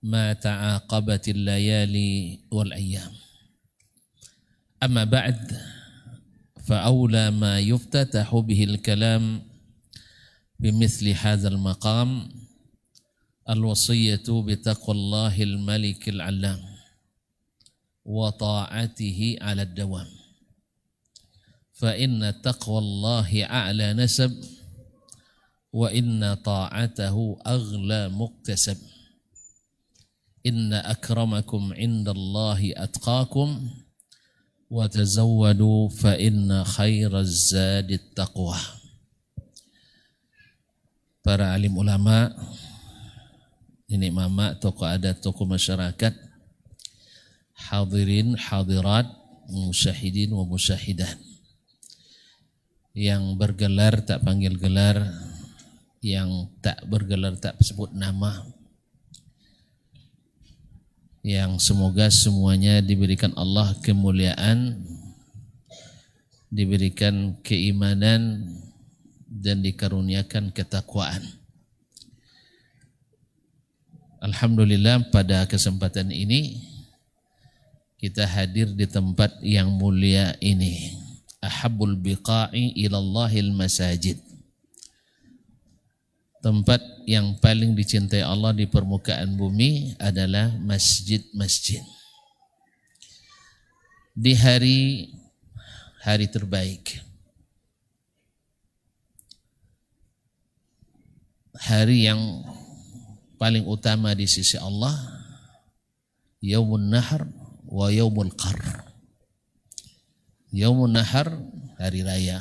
ما تعاقبت الليالي والأيام. أما بعد فأولى ما يفتتح به الكلام بمثل هذا المقام الوصية بتقوى الله الملك العلام وطاعته على الدوام، فإن تقوى الله أعلى نسب وإن طاعته أغلى مكتسب. إن أكرمكم عند الله أتقاكم وتزودوا فإن خير الزاد التقوى. Para alim ulama, ini mama, tokoh adat, tokoh masyarakat, hadirin, hadirat, musyahidin wa musyahidat, yang bergelar tak panggil gelar, yang tak bergelar tak sebut nama, yang semoga semuanya diberikan Allah kemuliaan, diberikan keimanan dan dikaruniakan ketakwaan. Alhamdulillah, pada kesempatan ini kita hadir di tempat yang mulia ini. Ahabbul biqa'i ilallahil masajid. Tempat yang paling dicintai Allah di permukaan bumi adalah masjid-masjid. Di hari terbaik, hari yang paling utama di sisi Allah, Yaumun Nahar wa Yaumul Qar. Yaumun Nahar, hari raya.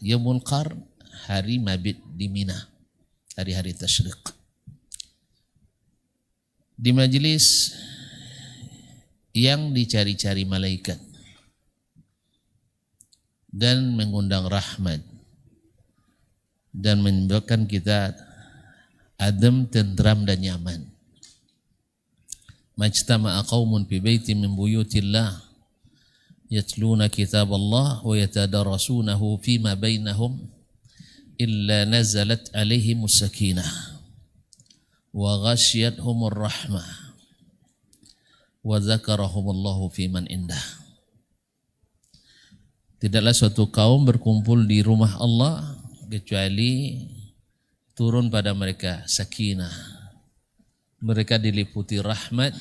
Yaumul Qar, hari mabit di Mina, hari-hari tasyrik. Di majelis yang dicari-cari malaikat dan mengundang rahmat dan menyebabkan kita adem, tentram dan nyaman. Majtama'a qaumun fi baitin min buyutillah yatluna kitaballah wa yatadarasunahu fima bainahum illa nazalat alaihimus sakinah wa ghasyiyatuhumur rahmah wa dzakarahumullahu fiman indah. Tidaklah suatu kaum berkumpul di rumah Allah kecuali turun pada mereka sakinah. Mereka diliputi rahmat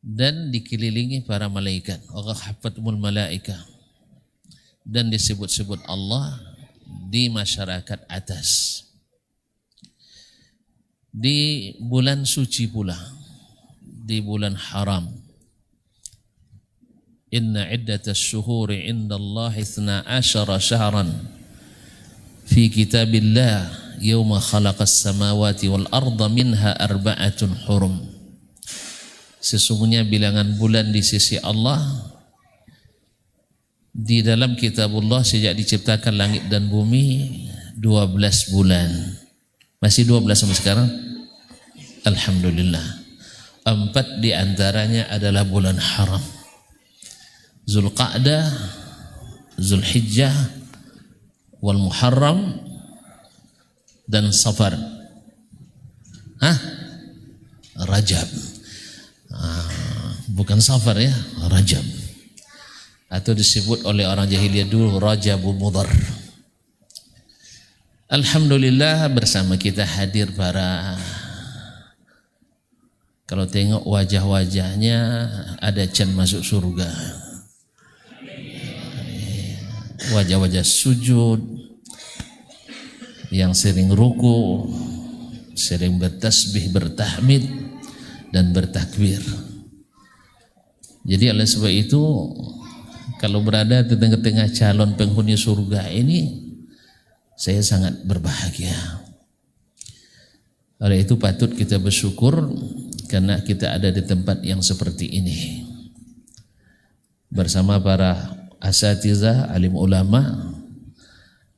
dan dikelilingi para malaikat. Wa hafatumul malaika, dan disebut-sebut Allah di masyarakat atas. Di bulan suci pula, di bulan haram. Inna iddatas syuhuri indallahi 12 syahran fi kitabillah yawma khalaqas samawati wal arda minha arba'atun hurum. Sesungguhnya bilangan bulan di sisi Allah di dalam kitabullah sejak diciptakan langit dan bumi 12 bulan. Masih 12 sampai sekarang? Alhamdulillah. 4 di antaranya adalah bulan haram. Zulqa'dah, Zulhijjah, wal Muharram dan Safar. Rajab. Bukan Safar ya, Rajab. Atau disebut oleh orang jahiliyah dulu Rajabu Mudhar. Alhamdulillah, bersama kita hadir para, kalau tengok wajah-wajahnya ada can masuk surga. Wajah-wajah sujud, yang sering ruku, sering bertasbih, bertahmid dan bertakbir. Jadi oleh sebab itu, kalau berada di tengah-tengah calon penghuni surga ini, saya sangat berbahagia. Oleh itu patut kita bersyukur karena kita ada di tempat yang seperti ini. Bersama para asatidzah, alim ulama,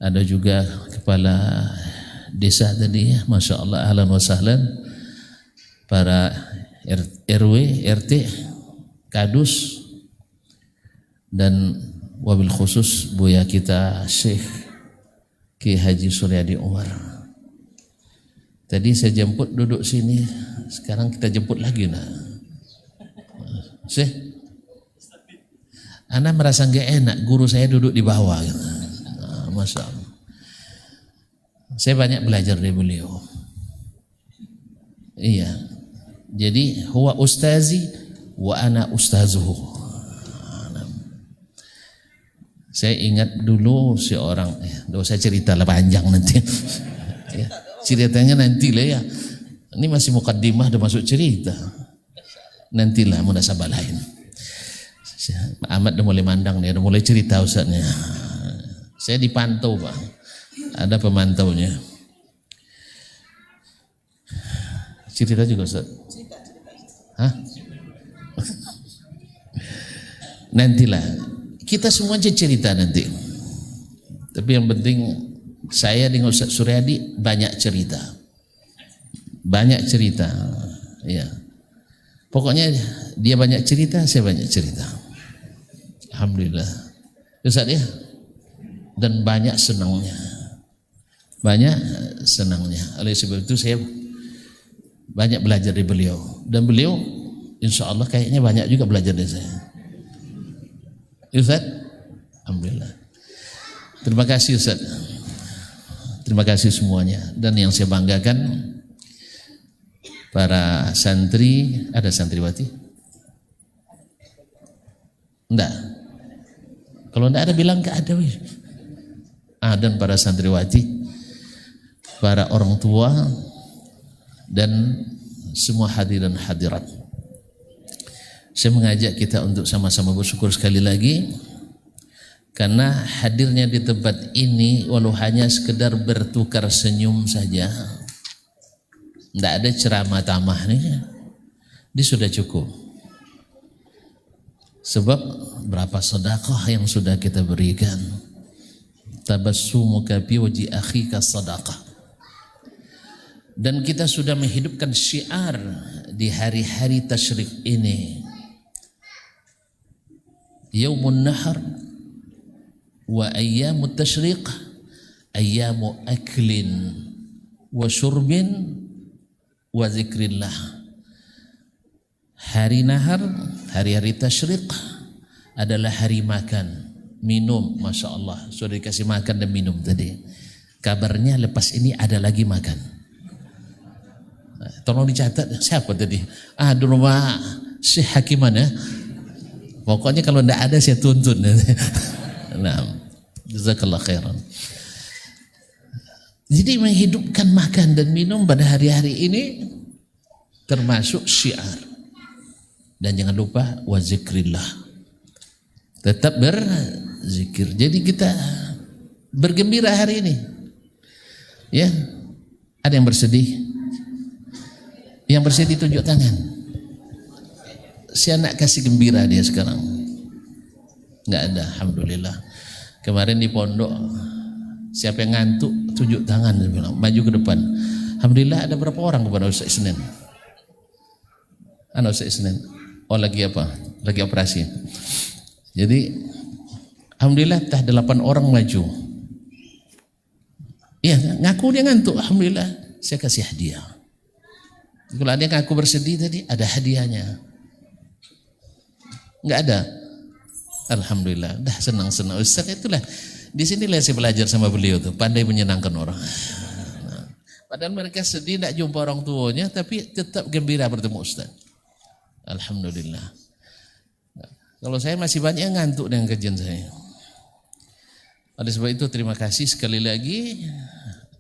ada juga kepala desa tadi ya, Masya Allah, ahlan wa sahlan, para RW, RT, Kadus, dan wabil khusus Buya kita Syekh Ki Haji Suryadi Umar. Tadi saya jemput duduk sini, sekarang kita jemput lagi nah. Ana merasa nggak enak, guru saya duduk di bawah. Nah, Masya Allah. Saya banyak belajar dari beliau. Iya. Jadi huwa ustazi wa ana ustazuhu. Saya ingat dulu seorang, enggak usah cerita lah panjang nanti. Ya, ceritanya nanti lah ya. Ini masih mukaddimah udah masuk cerita. Nantilah munasabah lain. Ahmad udah mulai mandang nih, udah mulai cerita ustaznya. Saya dipantau Pak. Ada pemantaunya. Cerita juga Ustaz? Hah? Nantilah. Kita semua aja cerita nanti. Tapi yang penting saya dengan Ustaz Suryadi banyak cerita. Banyak cerita. Ya. Pokoknya dia banyak cerita, saya banyak cerita. Alhamdulillah. Ustaz ya. Dan banyak senangnya. Banyak senangnya. Oleh sebab itu saya banyak belajar dari beliau. Dan beliau insya Allah kayaknya banyak juga belajar dari saya. Ustaz, alhamdulillah. Terima kasih Ustaz. Terima kasih semuanya. Dan yang saya banggakan para santri, ada santriwati? Enggak. Kalau enggak ada bilang enggak ada. Dan para santriwati, para orang tua dan semua hadirin hadirat. Saya mengajak kita untuk sama-sama bersyukur sekali lagi karena hadirnya di tempat ini walau hanya sekedar bertukar senyum saja, tidak ada ceramah tamah nih, ini sudah cukup. Sebab berapa sedekah yang sudah kita berikan, tabassumuka fi wajhi akhika sadaqah. Dan kita sudah menghidupkan syiar di hari-hari tasyrik ini. Yaumun nahar wa ayyamut tasyriq ayyamu aklin wa syurbin wa zikrillah. Hari nahar, hari-hari tasyriq adalah hari makan, minum. Masya Allah, sudah dikasih makan dan minum tadi. Kabarnya lepas ini ada lagi makan. Tolong dicatat siapa tadi? Di rumah Syekh Hakiman ya. Pokoknya kalau tidak ada saya tuntun. Nah, jazakallah khairan. Jadi menghidupkan makan dan minum pada hari-hari ini termasuk syiar. Dan jangan lupa wa zikrillah. Tetap berzikir. Jadi kita bergembira hari ini. Ya. Ada yang bersedih? Yang bersedih tunjuk tangan. Si anak kasih gembira dia sekarang. Enggak ada, alhamdulillah. Kemarin di pondok siapa yang ngantuk tunjuk tangan, dia bilang, maju ke depan. Alhamdulillah ada berapa orang kepada Ustaz Isnin? Ustaz Isnin. Oh lagi apa? Lagi operasi. Jadi alhamdulillah 8 orang maju. Iya, ngaku dia ngantuk. Alhamdulillah saya kasih hadiah. Kalau ada yang ngaku bersedih tadi ada hadiahnya. Enggak ada. Alhamdulillah, dah senang-senang. Ustaz itulah, di sinilah saya belajar sama beliau tuh, pandai menyenangkan orang. Nah, padahal mereka sedih tidak jumpa orang tuanya, tapi tetap gembira bertemu Ustaz. Alhamdulillah. Nah, kalau saya masih banyak ngantuk dengan kajian saya. Oleh sebab itu terima kasih sekali lagi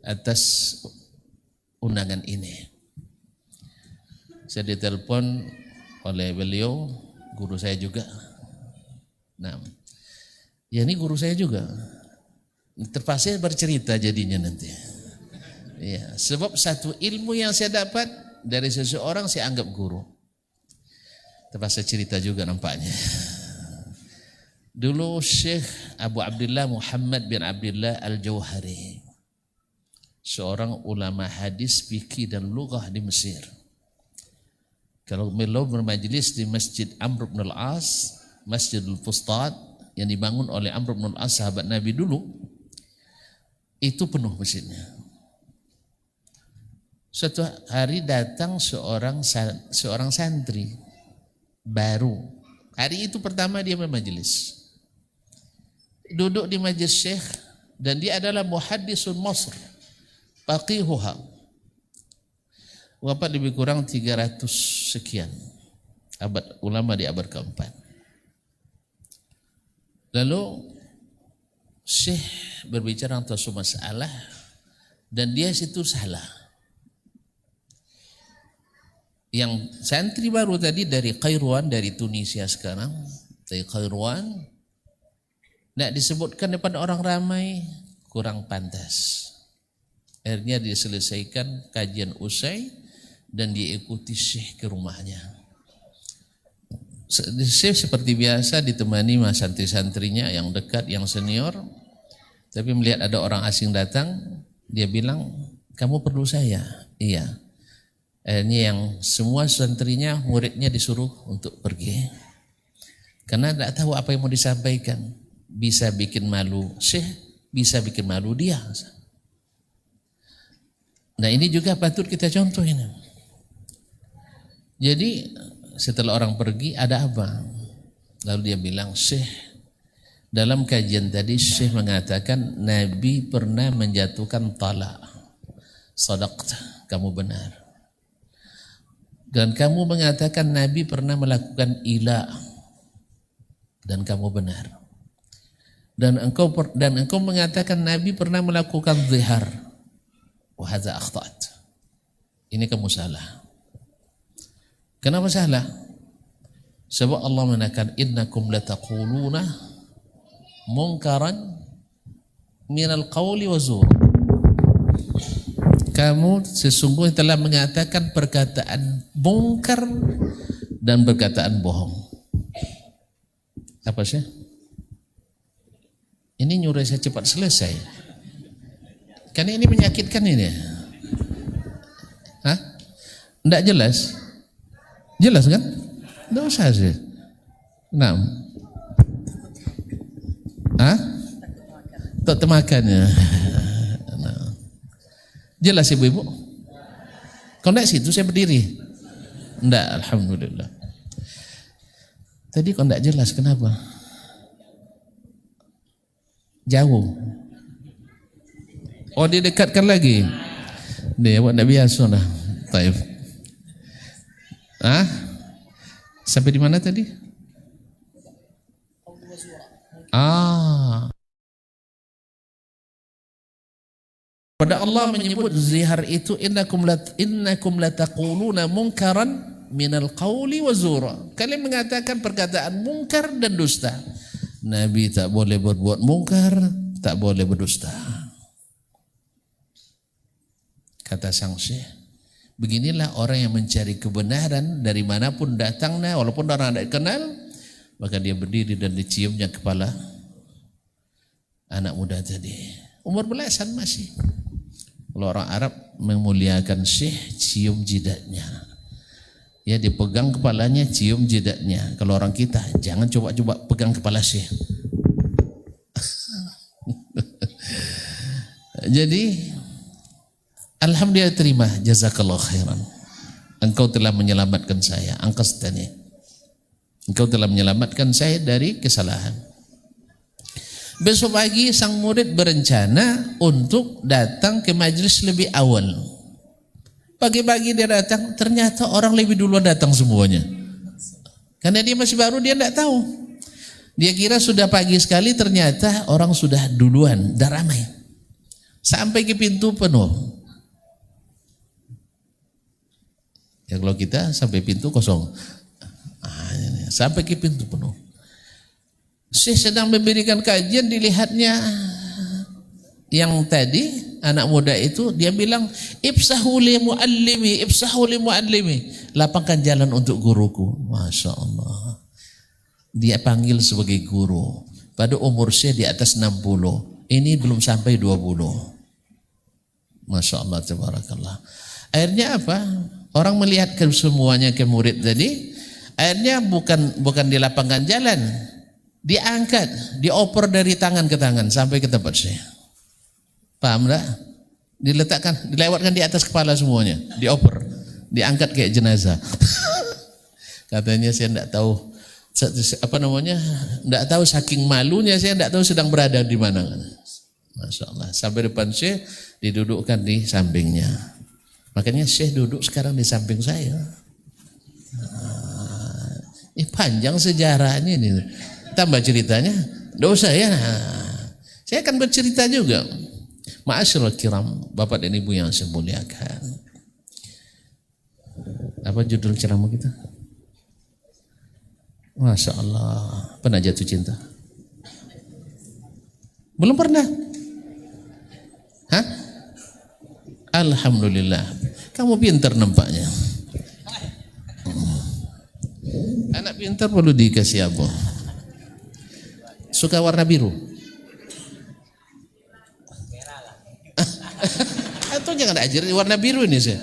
atas undangan ini. Saya ditelepon oleh beliau, guru saya juga. Nah, ya ini guru saya juga. Terpaksa bercerita jadinya nanti. Ya, sebab satu ilmu yang saya dapat dari seseorang saya anggap guru. Terpaksa cerita juga nampaknya. Dulu Syekh Abu Abdullah Muhammad bin Abdullah Al-Jauhari, seorang ulama hadis, fikih dan lughah di Mesir. Kalau beliau bermajlis di Masjid Amr bin Al-As, Masjidul Fustat yang dibangun oleh Amr bin Al-As, sahabat Nabi dulu, itu penuh masjidnya. Suatu hari datang seorang santri baru. Hari itu pertama dia bermajelis. Duduk di majelis syekh dan dia adalah muhaddisun Masr, faqihuha. Wafat lebih kurang 300 sekian. Abad ulama di abad keempat. Lalu syekh berbicara tentang suatu masalah dan dia situ salah. Yang santri baru tadi dari Kairouan, dari Tunisia sekarang, dari Kairouan, tidak disebutkan depan orang ramai, kurang pantas. Akhirnya diselesaikan kajian usai dan diikuti syekh ke rumahnya. Syekh seperti biasa ditemani mas santri-santrinya yang dekat, yang senior. Tapi melihat ada orang asing datang, dia bilang, kamu perlu saya? Iya. Akhirnya yang semua santrinya, muridnya disuruh untuk pergi. Karena tidak tahu apa yang mau disampaikan. Bisa bikin malu syekh, bisa bikin malu dia. Nah ini juga patut kita contoh ini. Jadi setelah orang pergi ada apa? Lalu dia bilang, syekh, dalam kajian tadi syekh mengatakan Nabi pernah menjatuhkan talak. Sadaqta, kamu benar. Dan kamu mengatakan Nabi pernah melakukan ila, dan kamu benar. Dan engkau mengatakan Nabi pernah melakukan zihar. Wa hadza akhta'at. Ini kamu salah. Kenapa salah? Sebab Allah mengatakan innakum lataquluna munkaran minal qawli wa zur. Kamu sesungguhnya telah mengatakan perkataan mungkar dan perkataan bohong. Apa sih? Ini nyuruh saya cepat selesai. Karena ini menyakitkan ini. Hah? Tidak jelas? Jelas kan? Tidak usah sih. Nah. Hah? Tak temakannya. Jelas ibu-ibu? Kalau enggak situ saya berdiri. Enggak, alhamdulillah. Tadi kalau enggak jelas kenapa? Jauh. Oh didekatkan lagi. Dia buat enggak biasa dah. Taif. Ah? Sampai di mana tadi? Pada Allah menyebut zihar itu innakum lataquluna munkaran minal qawli wa zura. Kalian mengatakan perkataan mungkar dan dusta. Nabi tak boleh berbuat mungkar, tak boleh berdusta. Kata sang syekh, beginilah orang yang mencari kebenaran dari manapun datangnya, walaupun orang tidak kenal, maka dia berdiri dan diciumnya kepala anak muda tadi. Umur belasan masih. Kalau orang Arab memuliakan syekh, cium jidatnya. Ya dipegang kepalanya, cium jidatnya. Kalau orang kita, jangan coba-coba pegang kepala syekh. Jadi, alhamdulillah terima, jazakallah khairan. Engkau telah menyelamatkan saya, angkastani. Engkau telah menyelamatkan saya dari kesalahan. Besok pagi sang murid berencana untuk datang ke majelis lebih awal. Pagi-pagi dia datang, ternyata orang lebih duluan datang semuanya. Karena dia masih baru, dia tidak tahu. Dia kira sudah pagi sekali, ternyata orang sudah duluan, dah ramai. Sampai ke pintu penuh. Ya kalau kita sampai pintu kosong. Sampai ke pintu penuh. Syekh sedang memberikan kajian, dilihatnya yang tadi anak muda itu, dia bilang ibsahu li muallimi, lapangkan jalan untuk guruku. Masya Allah, dia panggil sebagai guru. Pada umur Syekh di atas 60, ini belum sampai 20. Masya Allah, tabarakallah. Akhirnya apa? Orang melihat ke semuanya ke murid tadi, akhirnya bukan dilapangkan jalan, diangkat, dioper dari tangan ke tangan sampai ke tempat Syekh. Paham tak? dilewatkan di atas kepala semuanya, dioper, diangkat kayak jenazah. Katanya saya enggak tahu enggak tahu saking malunya saya enggak tahu sedang berada di mana. Masya Allah, sampai depan Syekh didudukkan di sampingnya. Makanya Syekh duduk sekarang di samping saya. Ini panjang sejarahnya ini. Tambah ceritanya, enggak usah ya. Saya akan bercerita juga. Ma'asyiral kiram, Bapak dan Ibu yang saya muliakan. Apa judul ceramah kita? Masya Allah, pernah jatuh cinta? Belum pernah? Hah? Alhamdulillah, kamu pintar nampaknya. Anak pintar perlu dikasih apa? Suka warna biru? Atau jangan ajarin warna biru ini saya.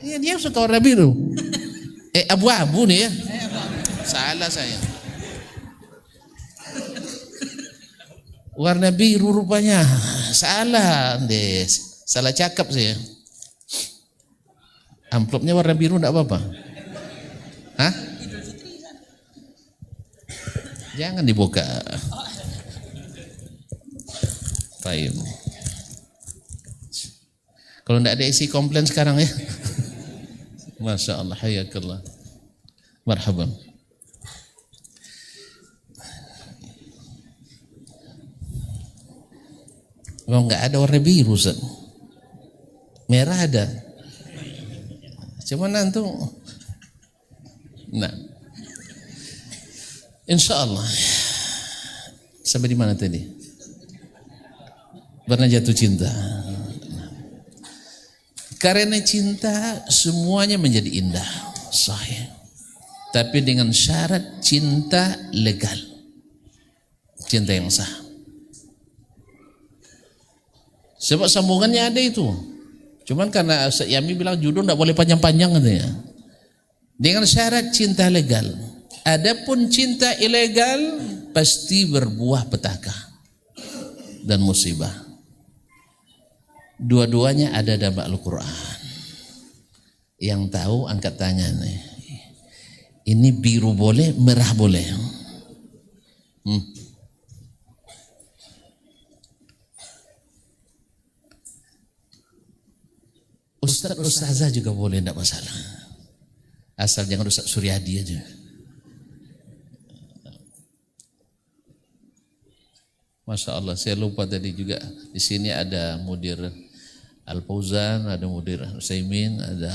Iya, dia suka warna biru. Abu-abu nih ya. Salah saya. Warna biru rupanya. Salah, Des. Salah cakap saya. Amplopnya warna biru enggak apa-apa. Hah? Jangan dibuka. Baik. Kalau enggak ada isi komplain sekarang ya. Masya Allah, hayakallah. Marhaban. Kalau enggak ada warna biru, Ustaz. Merah ada. Cuman antum. Nah. Insya Allah. Sampai di mana tadi? Pernah jatuh cinta. Karena cinta semuanya menjadi indah, sahih. Tapi dengan syarat cinta legal. Cinta yang sah. Sebab sambungannya ada itu. Cuman karena Ustaz Yami bilang judul tidak boleh panjang-panjang katanya. Dengan syarat cinta legal. Adapun cinta ilegal pasti berbuah petaka dan musibah. Dua-duanya ada dalam Al-Quran. Yang tahu angkat tangan nih. Ini biru boleh, merah boleh. Ustazah juga boleh, tidak masalah. Asal jangan Ustaz Suryadi aja. Masya Allah, saya lupa tadi juga di sini ada Mudir Al-Fauzan, ada Mudir Utsaimin, ada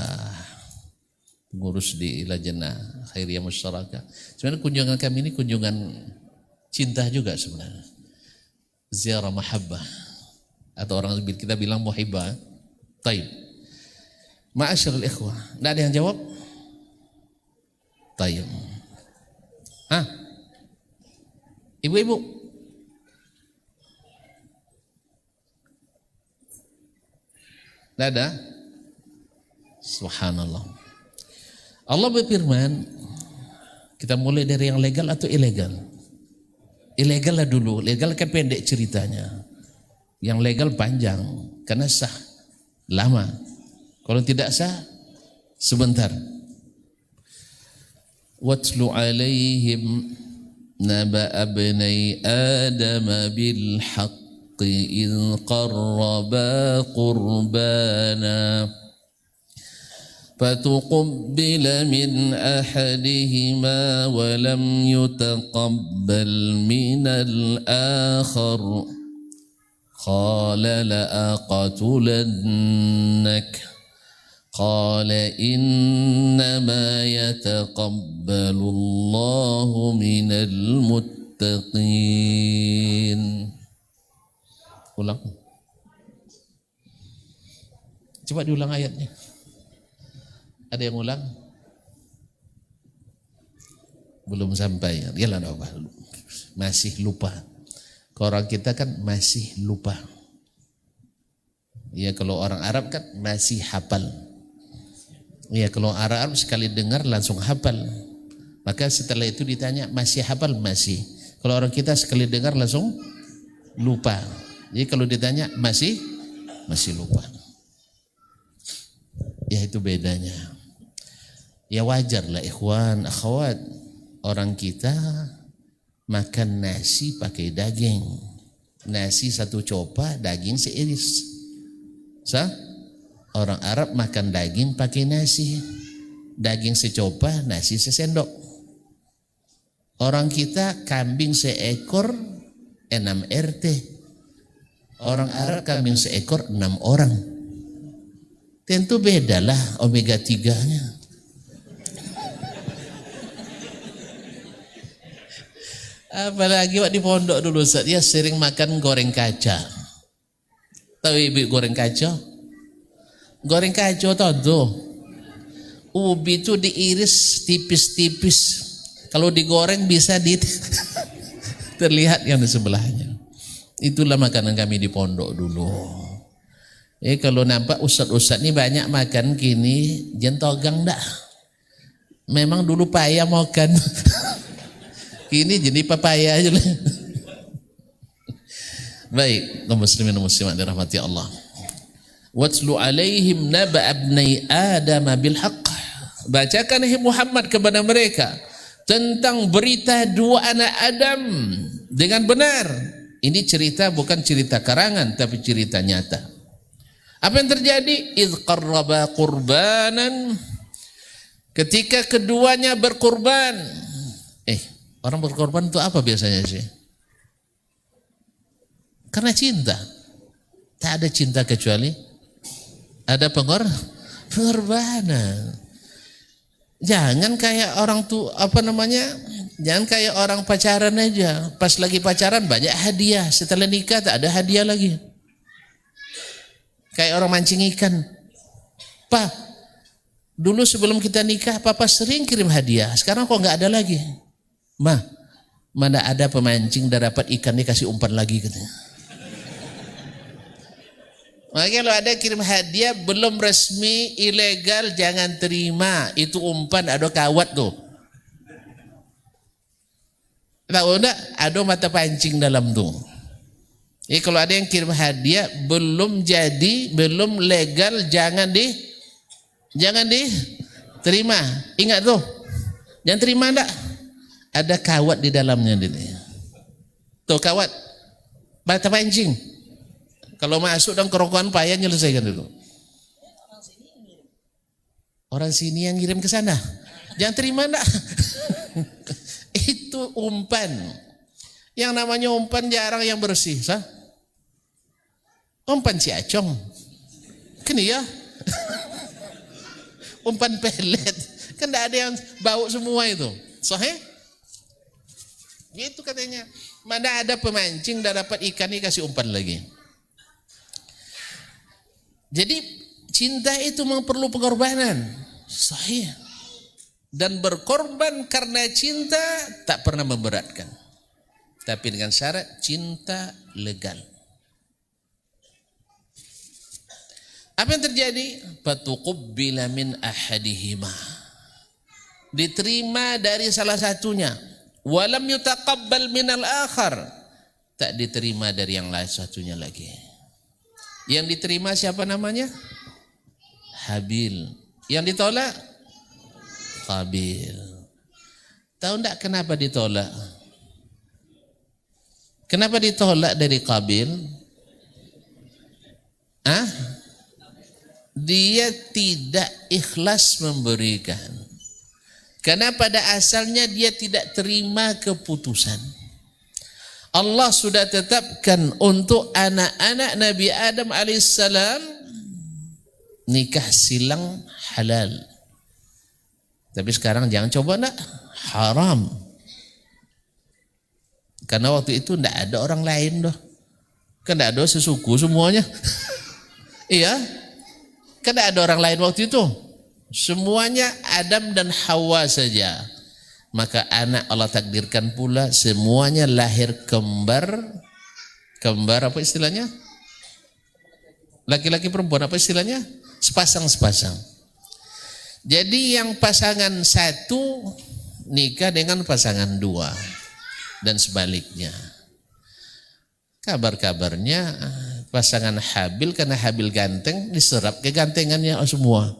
pengurus di Lajnah Khairiyah Musyarakah. Sebenarnya kunjungan kami ini kunjungan cinta juga sebenarnya. Ziarah mahabbah atau orang kita bilang muhibbah. Taib. Ma'asyiral ikhwah, enggak ada yang jawab? Taib. Hah? Ibu-ibu? Enggak ada? Subhanallah. Allah berfirman, kita mulai dari yang legal atau ilegal? Ilegal lah dulu, legal kan pendek ceritanya. Yang legal panjang, karena sah, lama. Kalau tidak sah, sebentar. Watlu alaihim naba'a bnai Adam bil haqqi idh qarraba qurbana فتقبل من أحدهما ولم يتقبل من الآخر قال لأقتلنك قال إنما يتقبل الله من المتقين. Ulang. Coba diulang ayatnya. Ada yang ulang? Belum sampai. Yalah, masih lupa. Orang kita kan masih lupa. Ya, kalau orang Arab kan masih hafal. Ya, kalau orang Arab sekali dengar langsung hafal. Maka setelah itu ditanya masih hafal? Masih. Kalau orang kita sekali dengar langsung lupa. Jadi kalau ditanya masih masih lupa. Ya itu bedanya. Ya wajar lah ikhwan, akhwat. Orang kita makan nasi pakai daging. Nasi satu copa, daging seiris. Orang Arab makan daging pakai nasi. Daging secopa, nasi sesendok. Orang kita kambing seekor 6 RT. Orang Arab kambing seekor 6 orang. Tentu bedalah omega 3-nya. Apalagi waktu di pondok dulu dia sering makan goreng kaca. Tahu ibu goreng kaca? Goreng kaca tahu tuh. Ubi itu diiris tipis-tipis. Kalau digoreng bisa terlihat yang di sebelahnya. Itulah makanan kami di pondok dulu. Kalau nampak ustad-ustad ini banyak makan kini, jentogang dah. Memang dulu payah makan. Kini jadi papaya aja lah. Baik, kaum muslimin dan muslimat dirahmati Allah. Watlu alaihim naba abnai Adam bil haqq. Bacakan Muhammad kepada mereka tentang berita dua anak Adam dengan benar. Ini cerita bukan cerita karangan tapi cerita nyata. Apa yang terjadi? Idz qarraba qurbanan. Ketika keduanya berkorban. Orang berkorban itu apa biasanya sih? Karena cinta. Tak ada cinta kecuali ada pengorbanan. Jangan kayak orang tuh jangan kayak orang pacaran aja. Pas lagi pacaran banyak hadiah, setelah nikah tak ada hadiah lagi. Kayak orang mancing ikan. Pak, dulu sebelum kita nikah papa sering kirim hadiah, sekarang kok nggak ada lagi. Ma, mana ada pemancing dah dapat ikan dikasih umpan lagi katanya. Makanya kalau ada kirim hadiah belum resmi, ilegal, jangan terima. Itu umpan ada kawat tuh. Tahu enggak? Ada mata pancing dalam tuh. Kalau ada yang kirim hadiah belum jadi, belum legal, jangan diterima. Ingat tuh. Jangan terima enggak? Ada kawat di dalamnya. Tuh kawat. Mata pancing. Kalau masuk dalam kerongkongan payah nyelesaikan dulu. Orang sini yang ngirim ke sana. Jangan terima enggak? Itu umpan. Yang namanya umpan jarang yang bersih. Umpan si acong. Kan ya? Umpan pelet. Kan enggak ada yang bau semua itu. Sahih? Gitu katanya. Mana ada pemancing dah dapat ikan ini kasih umpan lagi. Jadi cinta itu memang perlu pengorbanan. Sahih. Dan berkorban karena cinta tak pernah memberatkan. Tapi dengan syarat cinta legal. Apa yang terjadi? Fatuqubbila min ahadihima. Diterima dari salah satunya. Walam yutaqabbal minal akhar. Tak diterima dari yang lain satunya lagi. Yang diterima siapa namanya? Habil. Yang ditolak? Qabil. Tahu enggak kenapa ditolak? Kenapa ditolak dari Qabil? Dia tidak ikhlas memberikan. Karena pada asalnya dia tidak terima keputusan. Allah sudah tetapkan untuk anak-anak Nabi Adam alaihissalam nikah silang halal. Tapi sekarang jangan coba nak, haram. Karena waktu itu tidak ada orang lain doh. Kan tidak ada sesuku semuanya. Iya. Kan tidak ada orang lain waktu itu. Semuanya Adam dan Hawa saja. Maka anak Allah takdirkan pula semuanya lahir kembar. Kembar apa istilahnya? Laki-laki perempuan apa istilahnya? Sepasang-sepasang. Jadi yang pasangan satu nikah dengan pasangan dua. Dan sebaliknya. Kabar-kabarnya pasangan Habil, karena Habil ganteng diserap kegantengannya semua,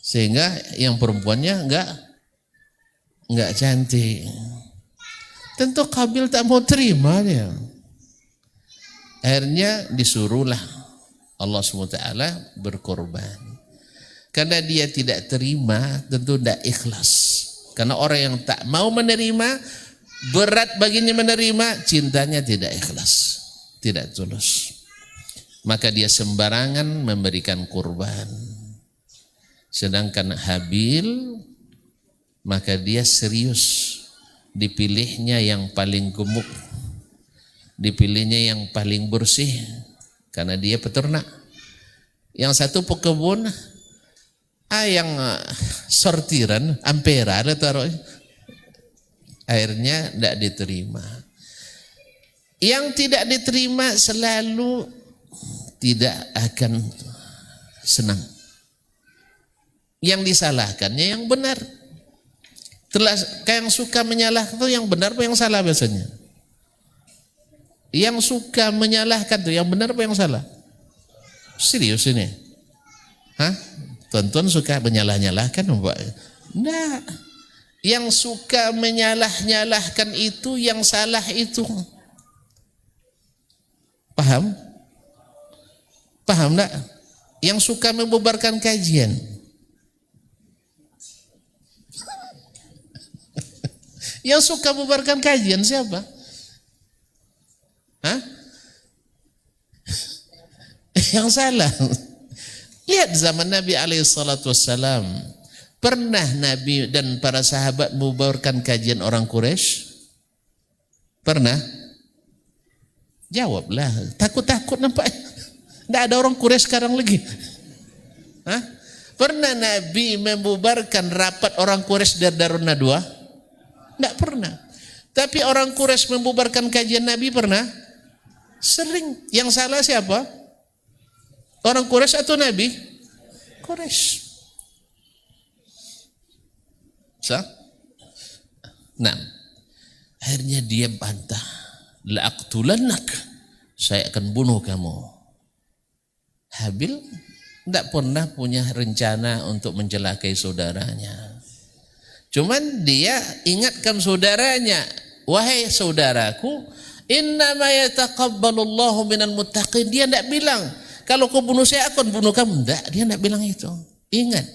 sehingga yang perempuannya enggak cantik. Tentu Qabil tak mau terima dia. Akhirnya disuruhlah Allah SWT berkorban. Karena dia tidak terima, tentu tidak ikhlas. Karena orang yang tak mau menerima, berat baginya menerima, cintanya tidak ikhlas, tidak tulus. Maka dia sembarangan memberikan kurban. Sedangkan Habil, maka dia serius. Dipilihnya yang paling gemuk, dipilihnya yang paling bersih, karena dia peternak. Yang satu pekebun, yang sortiran, ampera ada taruh. Akhirnya tidak diterima. Yang tidak diterima selalu tidak akan senang. Yang disalahkannya yang benar. Yang suka menyalahkan itu yang benar apa yang salah biasanya? Yang suka menyalahkan itu yang benar apa yang salah? Serius ini? Hah? Tuan-tuan suka menyalah-nyalahkan Pak? Enggak. Yang suka menyalah-nyalahkan itu yang salah itu. Paham? Paham enggak? Yang suka membubarkan kajian. Yang suka membubarkan kajian siapa? Hah? Yang salah. Lihat zaman Nabi SAW. Pernah Nabi dan para sahabat membubarkan kajian orang Quraisy? Pernah? Jawablah. Takut-takut nampak. Tidak ada orang Quraisy sekarang lagi. Hah? Pernah Nabi membubarkan rapat orang Quraisy dari Darun Nadwa? Tidak pernah. Tapi orang Quraisy membubarkan kajian Nabi pernah? Sering. Yang salah siapa? Orang Quraisy atau Nabi? Quraisy. Nah, akhirnya dia bantah. La'aqtulannak. Saya akan bunuh kamu. Habil tidak pernah punya rencana untuk mencelakai saudaranya. Cuman dia ingatkan saudaranya, wahai saudaraku, innama yataqabbalullahu minal muttaqin. Dia tidak bilang, kalau kau bunuh saya akan bunuh kamu. Tidak, dia tidak bilang itu. Ingat,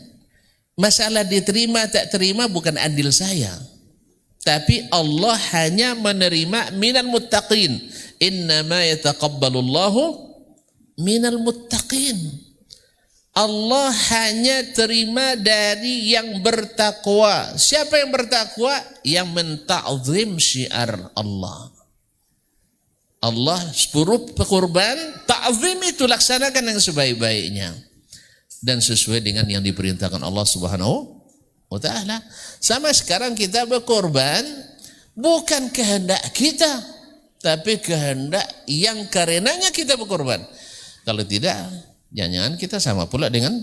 masalah diterima tak terima bukan andil saya. Tapi Allah hanya menerima minal muttaqin. Innama yataqabbalullahu minal muttaqin. Allah hanya terima dari yang bertakwa. Siapa yang bertakwa? Yang menta'zim syiar Allah. Allah suruh kurban, ta'zim itu laksanakan yang sebaik-baiknya. Dan sesuai dengan yang diperintahkan Allah Subhanahu wa ta'ala. Sama sekarang kita berkorban, bukan kehendak kita, tapi kehendak yang karenanya kita berkorban. Kalau tidak, jangan-jangan kita sama pula dengan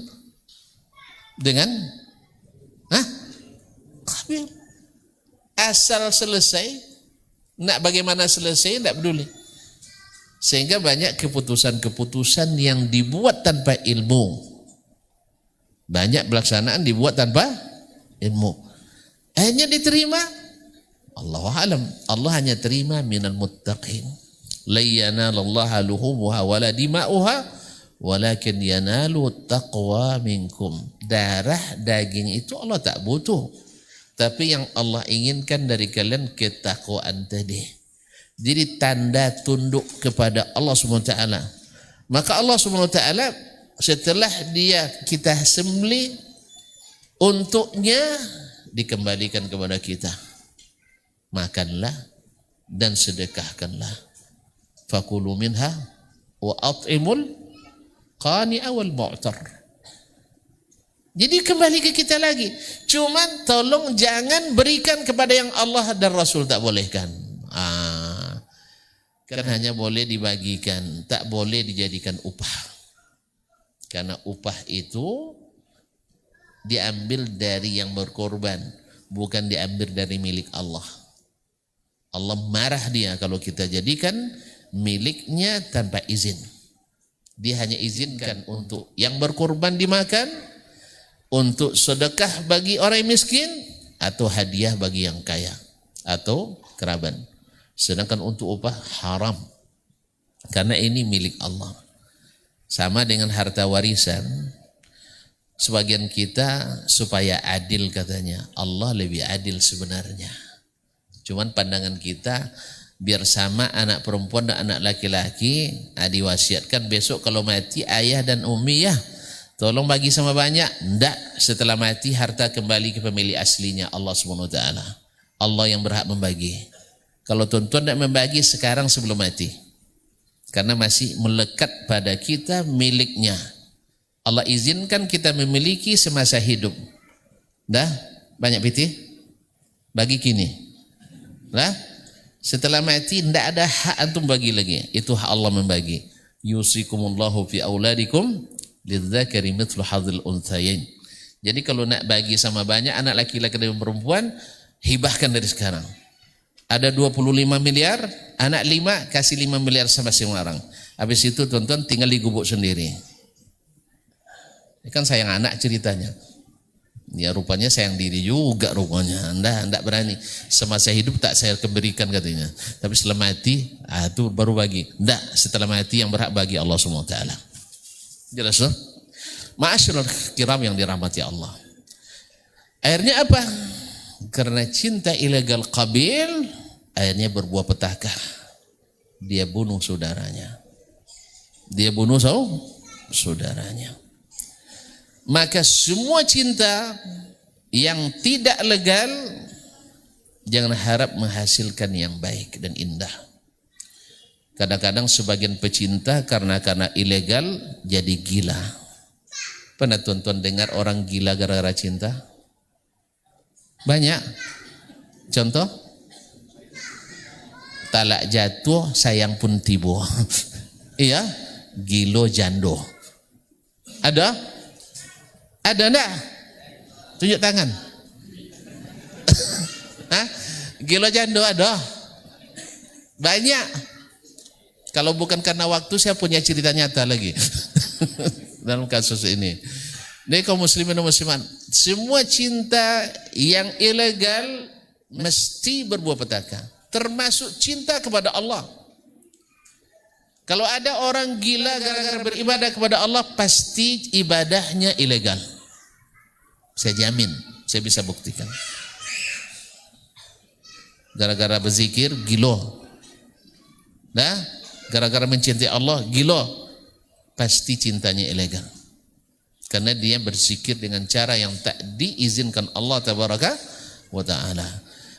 Qabil. Asal selesai, nak bagaimana selesai tidak peduli. Sehingga banyak keputusan-keputusan yang dibuat tanpa ilmu. Banyak pelaksanaan dibuat tanpa ilmu. Hanya diterima Allahu a'lam. Allah hanya terima minal muttaqin. La yanalallaha luhumuha wala dima'uha walakin yanalu taqwa minkum. Darah daging itu Allah tak butuh. Tapi yang Allah inginkan dari kalian ketakwaan tadi. Jadi tanda tunduk kepada Allah SWT. Maka Allah SWT setelah kita sembelih, untuknya dikembalikan kepada kita. Makanlah dan sedekahkanlah. Fakulu minha wa at'imul qani'a wal mu'tar. Jadi kembali ke kita lagi. Cuman tolong jangan berikan kepada yang Allah dan Rasul tak bolehkan. Kan hanya boleh dibagikan, tak boleh dijadikan upah. Karena upah itu diambil dari yang berkorban, bukan diambil dari milik Allah. Allah marah dia kalau kita jadikan miliknya tanpa izin. Dia hanya izinkan untuk yang berkorban dimakan, untuk sedekah bagi orang yang miskin, atau hadiah bagi yang kaya atau kerabat. Sedangkan untuk upah haram, karena ini milik Allah. Sama dengan harta warisan, sebagian kita supaya adil katanya, Allah lebih adil sebenarnya. Cuman pandangan kita biar sama anak perempuan dan anak laki-laki, diwasiatkan besok kalau mati ayah dan umi ya tolong bagi sama banyak. Enggak, setelah mati harta kembali ke pemilik aslinya, Allah SWT. Allah yang berhak membagi. Kalau tuan-tuan tidak membagi sekarang sebelum mati, karena masih melekat pada kita miliknya. Allah izinkan kita memiliki semasa hidup. Dah banyak pitih bagi kini. Dah setelah mati tidak ada hak antum bagi lagi. Itu hak Allah membagi. Yusikumullahu fi auladikum lidzakari mithlu hadzal unthayain. Jadi kalau nak bagi sama banyak anak laki-laki dan perempuan, hibahkan dari sekarang. Ada 25 miliar, anak 5 kasih 5 miliar sama masing orang. Habis itu tuan-tuan tinggal digubuk sendiri. Ini kan sayang anak ceritanya. Ya rupanya sayang diri juga rupanya. Anda berani. Semasa hidup tak saya berikan katanya. Tapi setelah mati, itu baru bagi. Tidak, setelah mati yang berhak bagi Allah SWT. Jelas tak? Ma'asyiral kiram yang dirahmati Allah. Akhirnya apa? Karena cinta ilegal Qabil, akhirnya berbuah petaka. Dia bunuh saudaranya. Dia bunuh saudaranya. Maka semua cinta yang tidak legal jangan harap menghasilkan yang baik dan indah. Kadang-kadang sebagian pecinta karena ilegal jadi gila. Pernah tuan-tuan dengar orang gila gara-gara cinta? Banyak. Contoh? Talak jatuh, sayang pun tiba. Iya, gilo jando. Ada? Ada enggak? Tunjuk tangan. Hah? Gilo jando ada? Banyak. Kalau bukan karena waktu, saya punya cerita nyata lagi. Dalam kasus ini. Jadi kaum muslimin dan muslimat, semua cinta yang ilegal mesti berbuah petaka. Termasuk cinta kepada Allah. Kalau ada orang gila gara-gara beribadah kepada Allah, pasti ibadahnya ilegal. Saya jamin, saya bisa buktikan. Gara-gara berzikir, gilo. Nah, gara-gara mencintai Allah, gilo. Pasti cintanya ilegal. Karena dia berzikir dengan cara yang tak diizinkan Allah Tabaraka wa Ta'ala.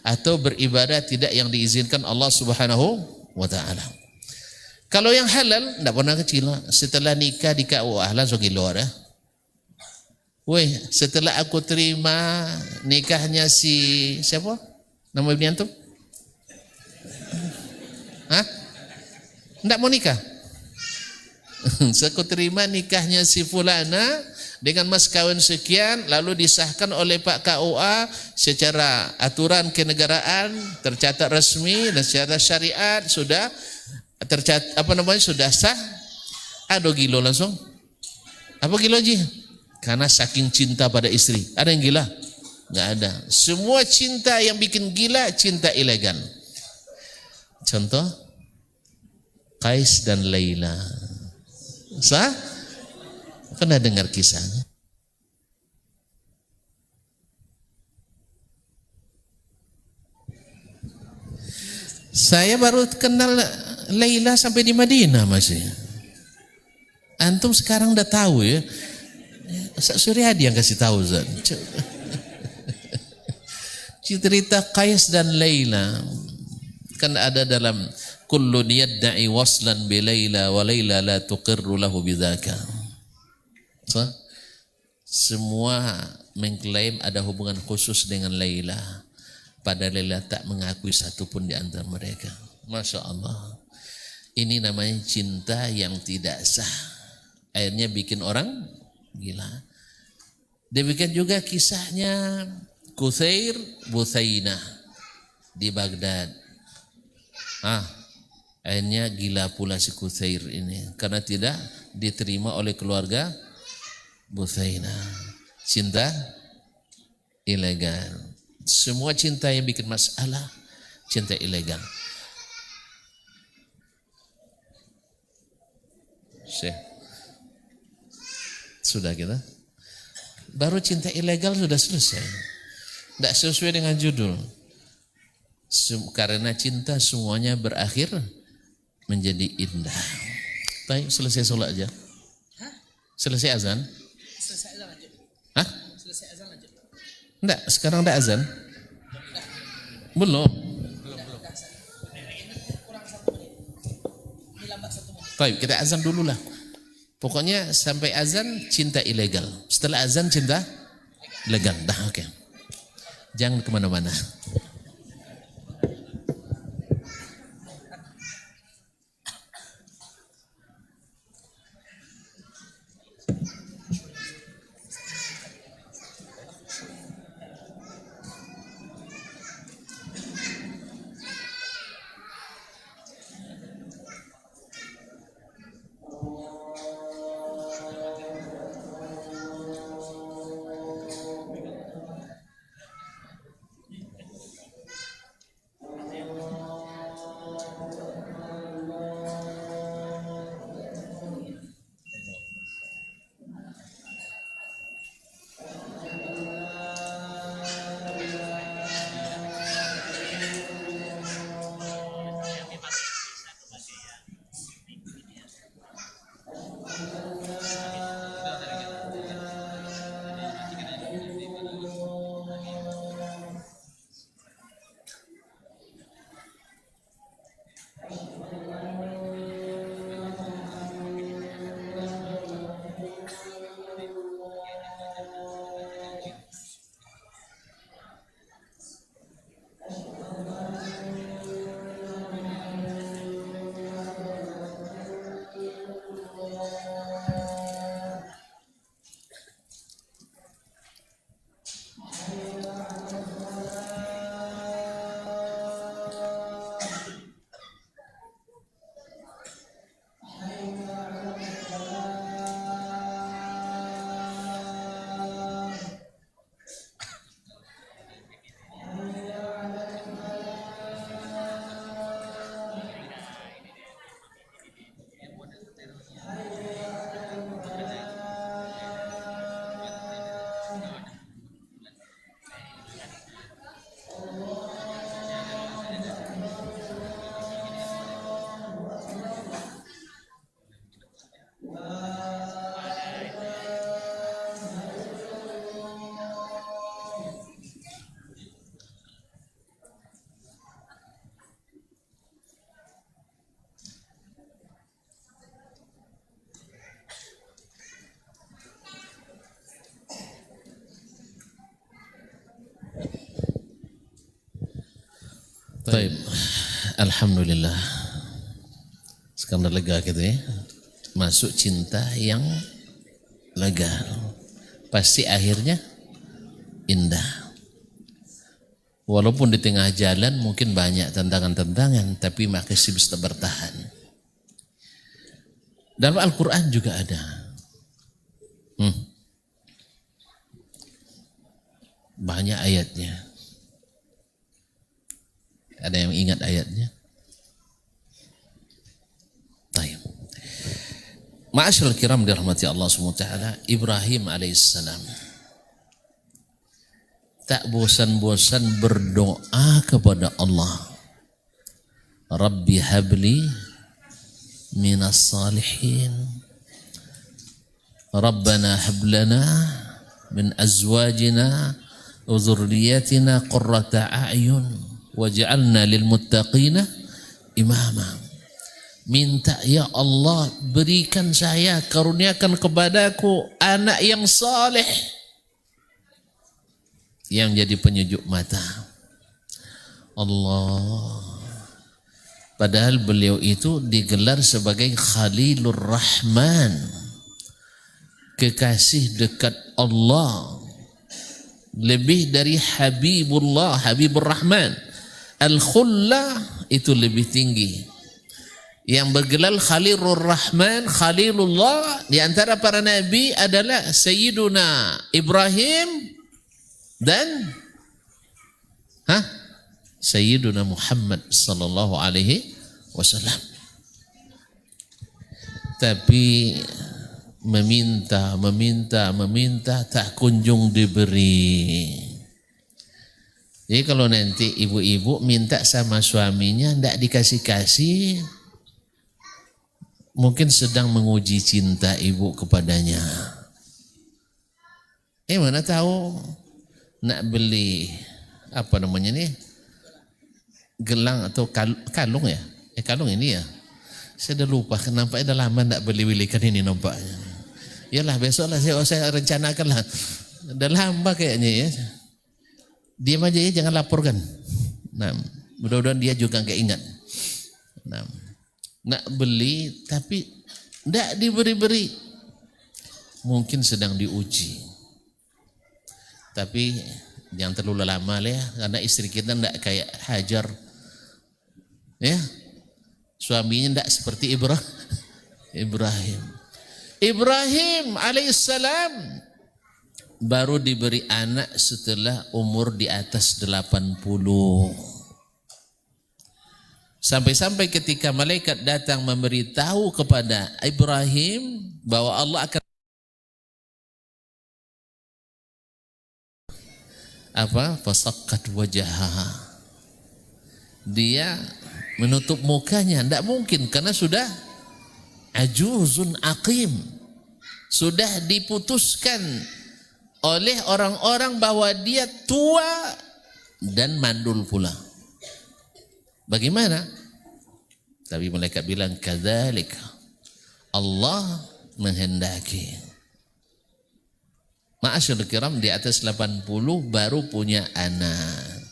Atau beribadah tidak yang diizinkan Allah Subhanahu wa Ta'ala. Kalau yang halal, tidak pernah kecil. Setelah nikah di KUA, langsung gilo dah. Weh, setelah aku terima nikahnya si siapa? Nama ibu antum? Hah? Tidak mau nikah? Aku terima nikahnya si fulana dengan mas kawin sekian, lalu disahkan oleh Pak KUA secara aturan kenegaraan, tercatat resmi dan secara syariat sudah tercatat sudah sah. Ada gilo langsung. Apa gilo Ji? Karena saking cinta pada istri. Ada yang gila? Enggak ada. Semua cinta yang bikin gila cinta ilegal. Contoh Qais dan Laila. Sah? Pernah dengar kisahnya? Saya baru kenal Laila sampai di Madinah masih. Antum sekarang udah tahu ya. Ustaz Suryadi yang kasih tahu Ustaz. Cerita Qais dan Laila kan ada dalam kullun yadda'i waslan bi Laila wa Laila la tuqirru lahu bidzaka. So, semua mengklaim ada hubungan khusus dengan Laila, padahal Laila tak mengakui satupun di antara mereka. Masya Allah. Ini namanya cinta yang tidak sah. Akhirnya bikin orang gila. Demikian juga kisahnya Quthair Buthainah di Baghdad. Akhirnya gila pula si Quthair ini karena tidak diterima oleh keluarga Buthaina. Cinta ilegal. Semua cinta yang bikin masalah, cinta ilegal. Syekh, sudah kita? Baru cinta ilegal sudah selesai. Tidak sesuai dengan judul. Karena cinta semuanya berakhir menjadi indah. Baik, selesai sholat aja. Selesai azan? Selesai azan aja. Hah? Selesai azan aja. Enggak, sekarang enggak azan? Belum. Kurang 1 menit. Ini lambat 1 menit. Baik, kita azan dulu lah. Pokoknya sampai azan cinta ilegal. Setelah azan cinta legal. Dah, oke. Jangan kemana-mana. Baik, alhamdulillah. Sekarang udah lega gitu ya. Masuk cinta yang legal. Pasti akhirnya indah. Walaupun di tengah jalan mungkin banyak tantangan-tantangan, tapi masih bisa bertahan. Dalam Al-Quran juga ada. Banyak ayatnya. Ada yang ingat ayatnya? Baik. Ma'asyiral kiram dirahmati Allah SWT, Ibrahim alaihissalam tak bosan-bosan berdoa kepada Allah. Rabbi habli minas salihin. Rabbana hablana min azwajina wa dzurriyyatina qurrata a'yun waj'alna lil muttaqina imama. Minta, ya Allah, berikan saya, karuniakan kepadaku anak yang saleh yang jadi penyejuk mata. Allah. Padahal beliau itu digelar sebagai Khalilur Rahman, kekasih dekat Allah, lebih dari Habibullah, Habibur Rahman. Al-Khullah itu lebih tinggi. Yang bergelar Khalilur Rahman, Khalilullah di antara para nabi adalah Sayyiduna Ibrahim dan Sayyiduna Muhammad sallallahu alaihi wasallam. Tapi meminta tak kunjung diberi. Jadi kalau nanti ibu-ibu minta sama suaminya tidak dikasih-kasih, mungkin sedang menguji cinta ibu kepadanya. Mana tahu nak beli apa namanya nih, gelang atau kalung ya? Kalung ini ya. Saya dah lupa, nampaknya dah lama tak beli-belikan ini nampaknya. Yalah besok lah saya rencanakan lah. Dah lama kayaknya ya. Diam aja ya, jangan laporkan. Nah, mudah-mudahan dia juga enggak ingat. Nah, nak beli tapi tidak diberi-beri, mungkin sedang diuji. Tapi jangan terlalu lama lah ya, karena istri kita tidak kayak Hajar, ya suaminya tidak seperti Ibrahim alaihissalam baru diberi anak setelah umur di atas 80. Sampai-sampai ketika malaikat datang memberitahu kepada Ibrahim bahwa Allah akan fasaqat wajhaha, dia menutup mukanya, tidak mungkin karena sudah ajuzun aqim, sudah diputuskan oleh orang-orang bahwa dia tua dan mandul pula. Bagaimana? Tapi malaikat bilang kadzalika, Allah menghendaki. Ma'asyiral kiram, di atas 80 baru punya anak.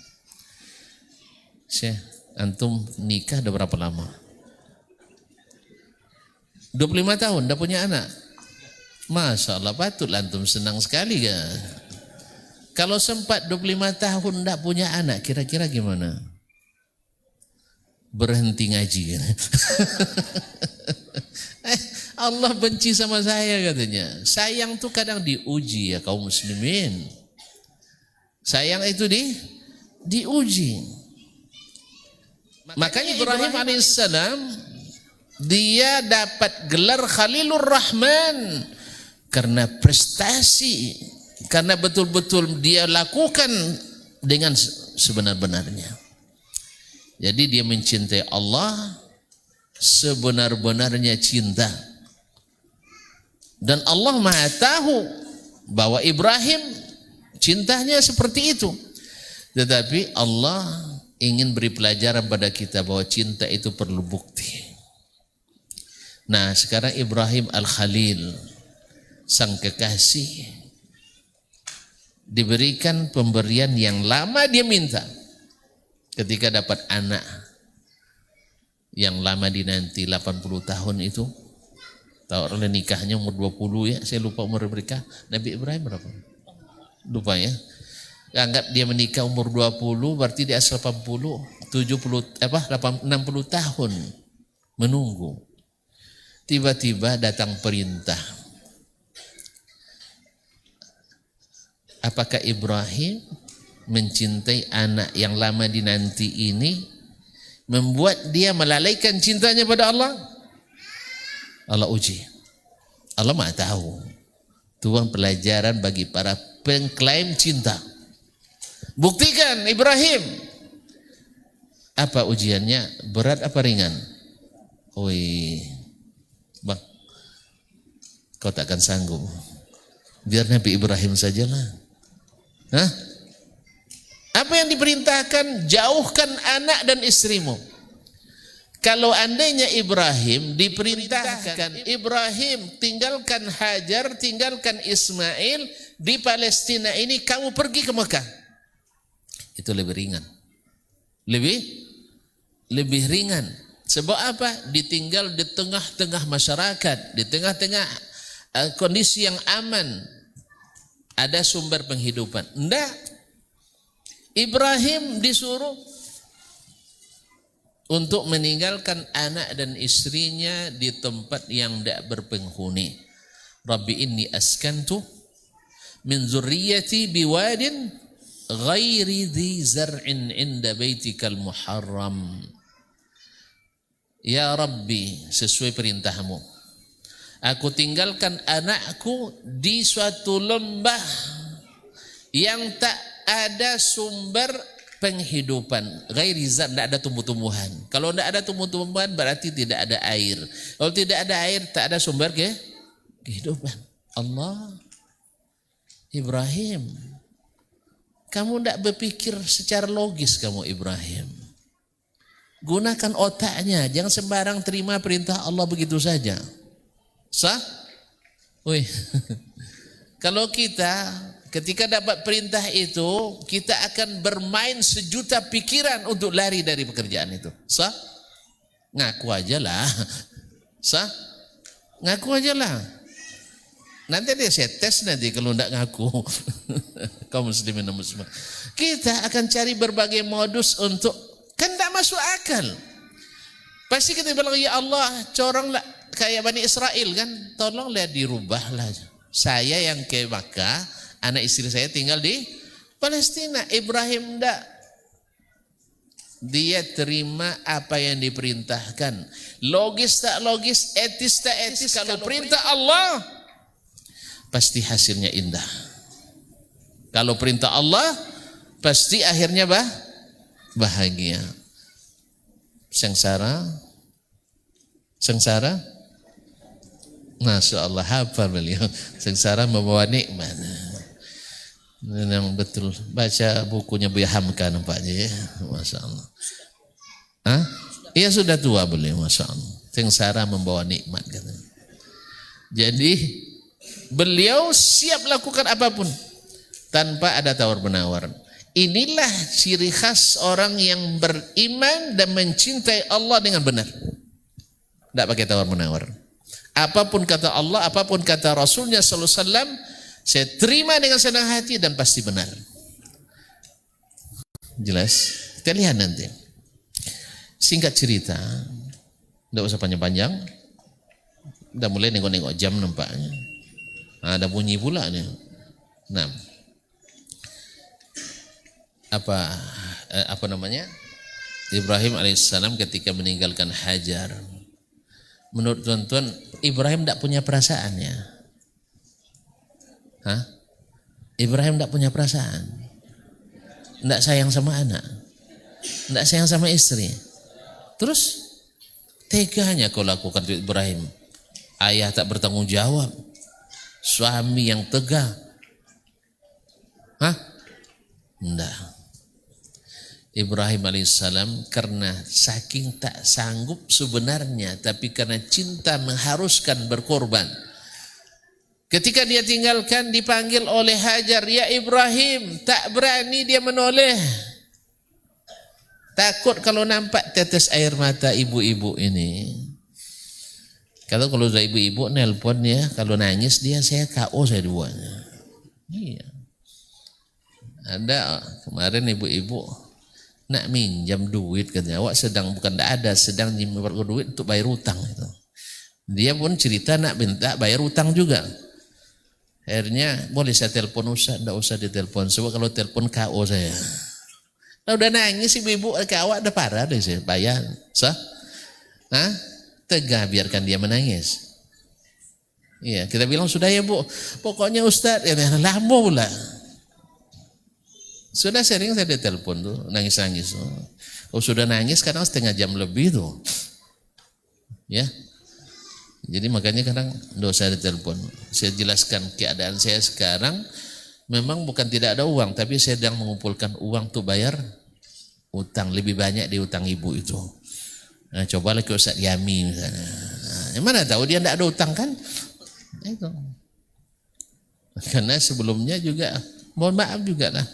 Syekh, antum nikah udah berapa lama? 25 tahun dah punya anak. Masya Allah, patutlah antum senang sekali ya. Kalau sempat 25 tahun tak punya anak, kira-kira gimana? Berhenti ngaji kan? Allah benci sama saya katanya. Sayang tuh kadang diuji ya kaum muslimin. Sayang itu diuji. Makanya Ibrahim alaihissalam dia dapat gelar Khalilur Rahman karena prestasi, karena betul-betul dia lakukan dengan sebenar-benarnya. Jadi dia mencintai Allah sebenar-benarnya cinta. Dan Allah Maha tahu bahwa Ibrahim cintanya seperti itu. Tetapi Allah ingin beri pelajaran pada kita bahwa cinta itu perlu bukti. Nah, sekarang Ibrahim Al-Khalil, sang kekasih, diberikan pemberian yang lama dia minta. Ketika dapat anak yang lama dinanti 80 tahun itu, tahu oleh nikahnya umur 20 ya, saya lupa umur mereka. Nabi Ibrahim berapa? Lupa ya. Anggap dia menikah umur 20, berarti dia 80, 60 tahun menunggu. Tiba-tiba datang perintah. Apakah Ibrahim mencintai anak yang lama dinanti ini membuat dia melalaikan cintanya pada Allah? Allah uji. Allah Maha tahu. Tuang pelajaran bagi para pengklaim cinta. Buktikan Ibrahim. Apa ujiannya? Berat apa ringan? Oi, bang, kau takkan sanggup. Biar Nabi Ibrahim sajalah. Hah? Apa yang diperintahkan? Jauhkan anak dan istrimu. Kalau andainya Ibrahim diperintahkan, Ibrahim tinggalkan Hajar, tinggalkan Ismail di Palestina ini, kamu pergi ke Mekah. Itu lebih ringan. Lebih ringan. Sebab apa? Ditinggal di tengah-tengah masyarakat, di tengah-tengah kondisi yang aman. Ada sumber penghidupan. Enggak. Ibrahim disuruh untuk meninggalkan anak dan istrinya di tempat yang tidak berpenghuni. Rabbi inni askantu min zurriyyati biwadin ghairi dhi zar'in inda baitikal muharram. Ya Rabbi, sesuai perintahmu, aku tinggalkan anakku di suatu lembah yang tak ada sumber penghidupan, ghairi zar, tidak ada tumbuh-tumbuhan. Kalau tidak ada tumbuh-tumbuhan berarti tidak ada air. Kalau tidak ada air, tak ada sumber kehidupan. Allah, Ibrahim, kamu tidak berpikir secara logis kamu Ibrahim. Gunakan otaknya, jangan sembarang terima perintah Allah begitu saja. Sah? Wih. Kalau kita ketika dapat perintah itu, kita akan bermain sejuta pikiran untuk lari dari pekerjaan itu. Sah? Ngaku aja lah. Sah? Ngaku aja lah. Nanti dia saya tes nanti kalau tidak ngaku. Kaum muslimin dan muslimat. Kita akan cari berbagai modus untuk, kan tidak masuk akal. Pasti kita bilang, ya Allah, coronglah kayak Bani Israel kan, tolonglah dirubahlah. Saya yang ke Makkah, anak istri saya tinggal di Palestina. Ibrahim tidak. Dia terima apa yang diperintahkan. Logis tak logis, etis tak etis. Kalau perintah Allah, pasti hasilnya indah. Kalau perintah Allah, pasti akhirnya bahagia. Sengsara? Sengsara? Masya Allah, hafal beliau. Sengsara membawa nikmat. Yang betul. Baca bukunya Buya Hamka nampaknya ya. Masya Allah. Hah? Iya sudah tua beliau, Masya Allah. Sengsara membawa nikmat katanya. Jadi beliau siap lakukan apapun tanpa ada tawar-menawar. Inilah ciri khas orang yang beriman dan mencintai Allah dengan benar. Tidak pakai tawar-menawar. Apapun kata Allah, apapun kata Rasulnya sallallahu alaihi wasallam, saya terima dengan senang hati dan pasti benar. Jelas? Kita lihat nanti. Singkat cerita, tidak usah panjang-panjang. Udah mulai nengok-nengok jam nampaknya. Ada bunyi pula nih. Nah, apa namanya? Ibrahim alaihissalam ketika meninggalkan Hajar. Menurut tuan-tuan, Ibrahim tidak punya perasaan ya? Hah? Ibrahim tidak punya perasaan? Tidak sayang sama anak? Tidak sayang sama istri? Terus teganya kau lakukan itu Ibrahim. Ayah tak bertanggung jawab, suami yang tegar. Hah? Tidak. Ibrahim alaihissalam karena saking tak sanggup sebenarnya, tapi karena cinta mengharuskan berkorban. Ketika dia tinggalkan, dipanggil oleh Hajar, ya Ibrahim, tak berani dia menoleh. Takut kalau nampak tetes air mata ibu-ibu ini. Kalau sudah ibu-ibu nelpon ya, kalau nangis dia, saya KO saya duanya. Iya. Ada kemarin ibu-ibu nak minjam duit katanya, awak sedang bukan tidak ada, sedang memerlukan duit untuk bayar utang itu. Dia pun cerita nak minta bayar utang juga. Akhirnya boleh saya telepon Ustaz, tidak usah ditelepon, sebab kalau telepon KO saya. Nah, udah nangis ibu-ibu ke awak udah parah deh saya bayar. Sah? Hah? Tegah biarkan dia menangis. Iya, kita bilang sudah ya Bu, pokoknya Ustaz, ya lama pula. Sudah sering saya ditelepon tuh, nangis-nangis. Oh sudah nangis kadang setengah jam lebih tuh. Ya. Jadi makanya kadang dosa ditelepon. Saya jelaskan keadaan saya sekarang, memang bukan tidak ada uang, tapi saya sedang mengumpulkan uang untuk bayar utang, lebih banyak di utang ibu itu. Nah, cobalah ke Ustaz Yami misalnya. Nah, mana tahu dia tidak ada utang kan? Itu. Karena sebelumnya juga, mohon maaf juga lah.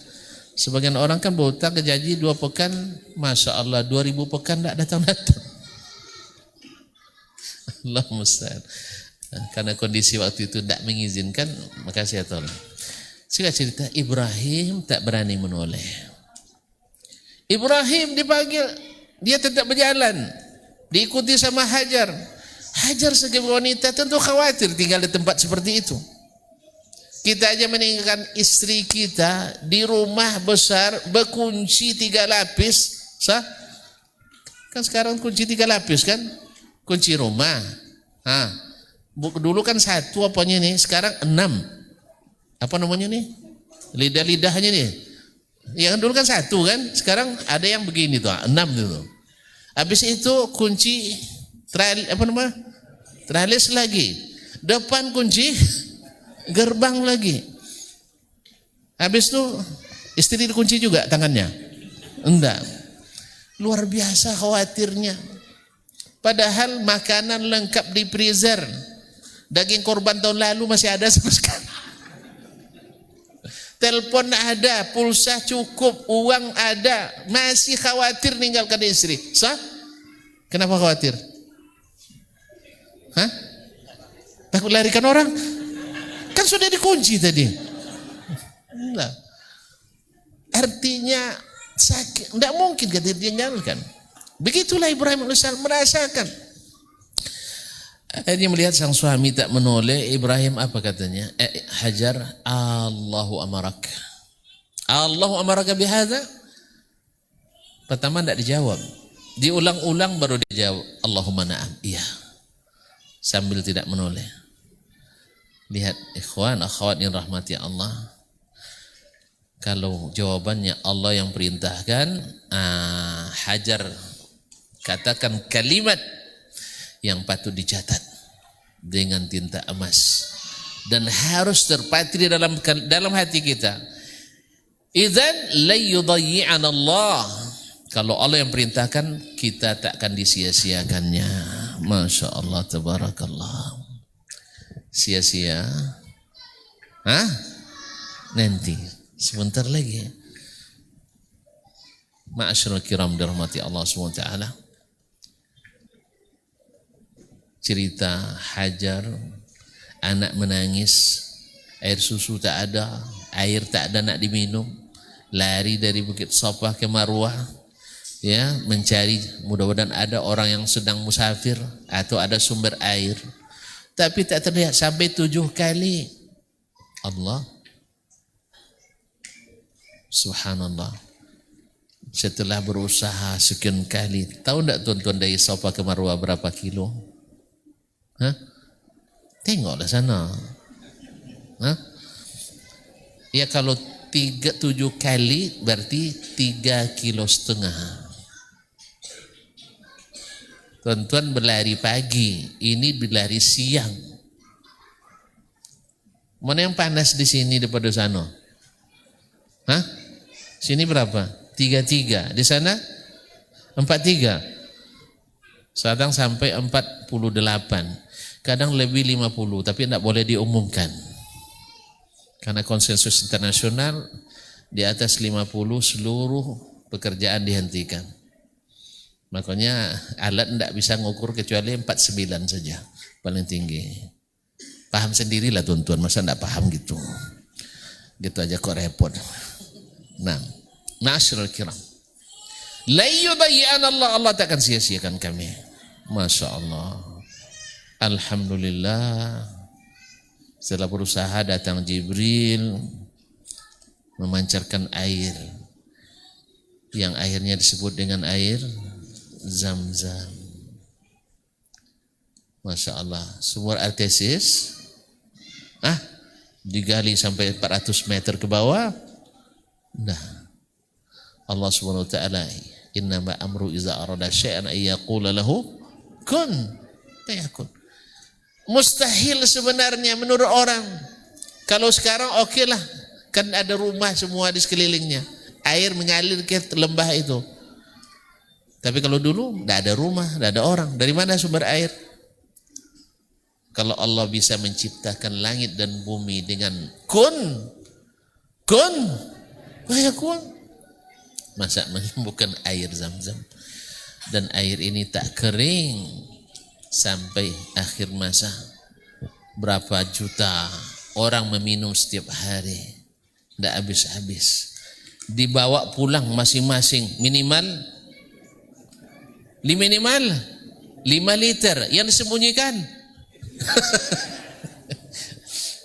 Sebagian orang kan berhutang ke janji 2 pekan, Masya Allah 2000 pekan tak datang-datang. Allah musta'an. Karena kondisi waktu itu tidak mengizinkan, maka saya tolong. Singkat cerita, Ibrahim tak berani menoleh. Ibrahim dipanggil, Dia tetap berjalan, diikuti sama Hajar. Hajar sebagai wanita tentu khawatir tinggal di tempat seperti itu. Kita aja meninggalkan istri kita di rumah besar berkunci 3 lapis, sah? Kan sekarang kunci 3 lapis kan? Kunci rumah. Dulu kan 1 apanya nih, sekarang 6. Apa namanya nih? Lidah-lidahnya nih. Yang dulu kan 1 kan, sekarang ada yang begini tuh, 6 tuh. Habis itu kunci teralis lagi. Depan kunci gerbang lagi. Habis itu istri dikunci juga tangannya. Enggak. Luar biasa khawatirnya. Padahal makanan lengkap di freezer. Daging korban tahun lalu masih ada sampai sekarang. Telepon ada, pulsa cukup, uang ada, masih khawatir ninggalkan istri. Sah? Kenapa khawatir? Hah? Takut larikan orang? Kan sudah dikunci tadi. Enggak. Artinya sakit, tidak mungkin dia tinggalkan. Begitulah Ibrahim AS merasakan. Dia melihat sang suami tak menoleh. Ibrahim apa katanya? Hajar, Allahu amarak. Allahu amaraka bihadza. Pertama tidak dijawab. Diulang-ulang baru dijawab. Allahumma na'am. Iya. Sambil tidak menoleh. Lihat ikhwan akhwat yang rahmati Allah. Kalau jawabannya Allah yang perintahkan, Hajar katakan kalimat yang patut dicatat dengan tinta emas dan harus terpatri dalam hati kita. Idzan la yudayyi'an Allah. Kalau Allah yang perintahkan, kita tak akan disia-siakannya. Masya Allah, tabarakallah. Sia-sia? Nanti sebentar lagi. Ma'asyiral kiram dirahmati Allah SWT. Cerita Hajar, anak menangis, air susu tak ada, air tak ada nak diminum, lari dari Bukit Safa ke Marwah, ya, mencari mudah-mudahan ada orang yang sedang musafir atau ada sumber air, tapi tak terlihat sampai 7 kali. Allah, subhanallah. Setelah berusaha sekian kali, tahu tak tuan-tuan dari Safa ke Marwah berapa kilo? Tengoklah sana. Ya kalau 7 kali berarti 3,5 kilo. Tuan-tuan berlari pagi, ini berlari siang. Mana yang panas di sini daripada sana? Sini berapa? 33. Di sana 43. Kadang sampai 48. Kadang lebih 50, tapi tidak boleh diumumkan. Karena konsensus internasional di atas 50 seluruh pekerjaan dihentikan. Makanya alat tidak bisa ngukur kecuali 49 saja paling tinggi. Paham sendirilah tuan-tuan, masa tidak paham gitu. Gitu aja kok repot. Nah, ma'asyiral kiram. La yudayyi'an Allah, Allah tak akan sia-siakan kami. Masya Allah. Alhamdulillah. Setelah berusaha datang Jibril memancarkan air yang akhirnya disebut dengan air Zam-Zam. Masya Allah. Sumur artesis digali sampai 400 meter ke bawah. Nah, Allah subhanahu wa ta'ala, innama amru iza arada syai'an ayyaqula lahu kun fayakun. Mustahil sebenarnya menurut orang. Kalau sekarang oke lah, kan ada rumah semua di sekelilingnya, air mengalir ke lembah itu. Tapi kalau dulu tidak ada rumah, tidak ada orang, dari mana sumber air? Kalau Allah bisa menciptakan langit dan bumi dengan kun fayakun, masa menyembuhkan air Zam-Zam, dan air ini tak kering sampai akhir masa. Berapa juta orang meminum setiap hari, tidak habis-habis. Dibawa pulang masing-masing minimal Minimal 5 liter yang disembunyikan.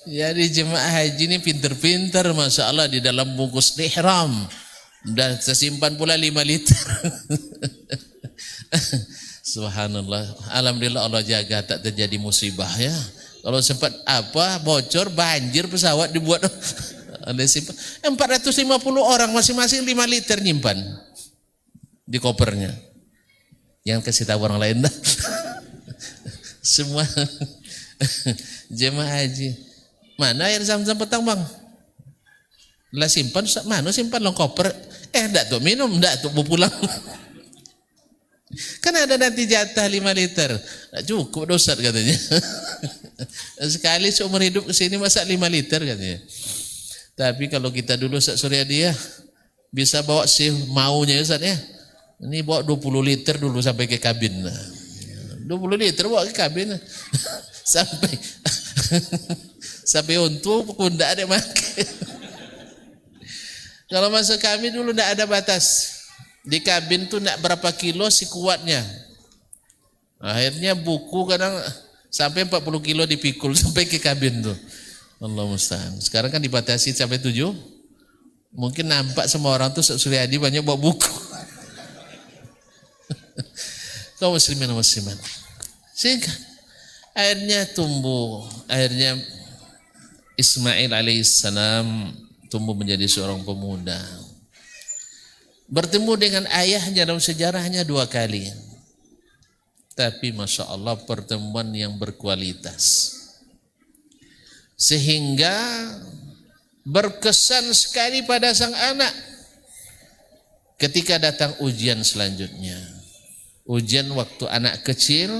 Jadi jemaah haji ini pinter-pinter, Masya Allah, di dalam bungkus ihram dan tersimpan pula 5 liter. Subhanallah. Alhamdulillah Allah jaga tak terjadi musibah ya. Kalau sempat bocor, banjir pesawat dibuat ada simpan 450 orang masing-masing 5 liter nyimpan di kopernya. Jangan kasih tahu orang lain dah. Semua jemaah haji. Mana air zam-zam petang bang? Lah simpan, mana simpan long koper? Enggak tuh minum, enggak tuh pulang. Kan ada nanti jatah 5 liter. Nggak cukup dosa katanya. Sekali seumur hidup kesini masa 5 liter katanya. Tapi kalau kita dulu Ustaz Suryadi ya, bisa bawa sih maunya Ustaz ya. Ini bawa 20 liter dulu sampai ke kabin. 20 liter bawa ke kabin. Sampai untuk pundak ada makan. Kalau masuk kabin dulu tidak ada batas. Di kabin tuh nak berapa kilo si kuatnya. Akhirnya buku kadang sampai 40 kilo dipikul sampai ke kabin tuh. Allah musta'an. Sekarang kan dibatasi sampai 7. Mungkin nampak semua orang tuh Suryadi banyak bawa buku. Kau muslimin dan muslimat. Sehingga akhirnya tumbuh. Akhirnya Ismail alaihissalam tumbuh menjadi seorang pemuda. Bertemu dengan ayahnya dalam sejarahnya 2 kali. Tapi Masya Allah pertemuan yang berkualitas. Sehingga berkesan sekali pada sang anak. Ketika datang ujian selanjutnya. Ujian waktu anak kecil.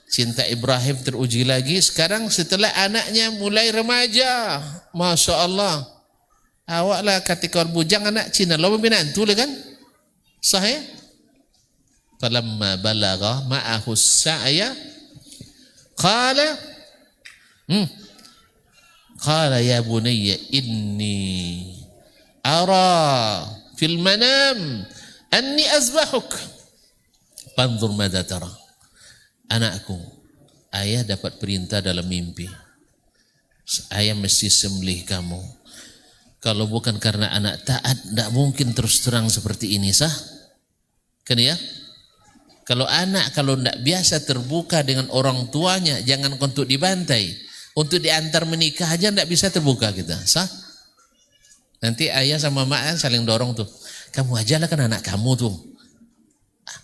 Cinta Ibrahim teruji lagi. Sekarang setelah anaknya mulai remaja. Masya Allah. Awaklah ketika bujang anak Cina lo binantu lah kan sahih falamma balagha ma'ahu sa'ya qala ya bunayya inni ara fil manam anni azbahuk fanzur madza tara. Anakku, ayah dapat perintah dalam mimpi, ayah mesti sembelih kamu. Kalau bukan karena anak taat, tidak mungkin terus terang seperti ini, sah? Kan ya? Kalau tidak biasa terbuka dengan orang tuanya, jangan untuk dibantai. Untuk diantar menikah aja tidak bisa terbuka kita, sah? Nanti ayah sama mak saling dorong tuh. Kamu ajalah kan anak kamu tuh.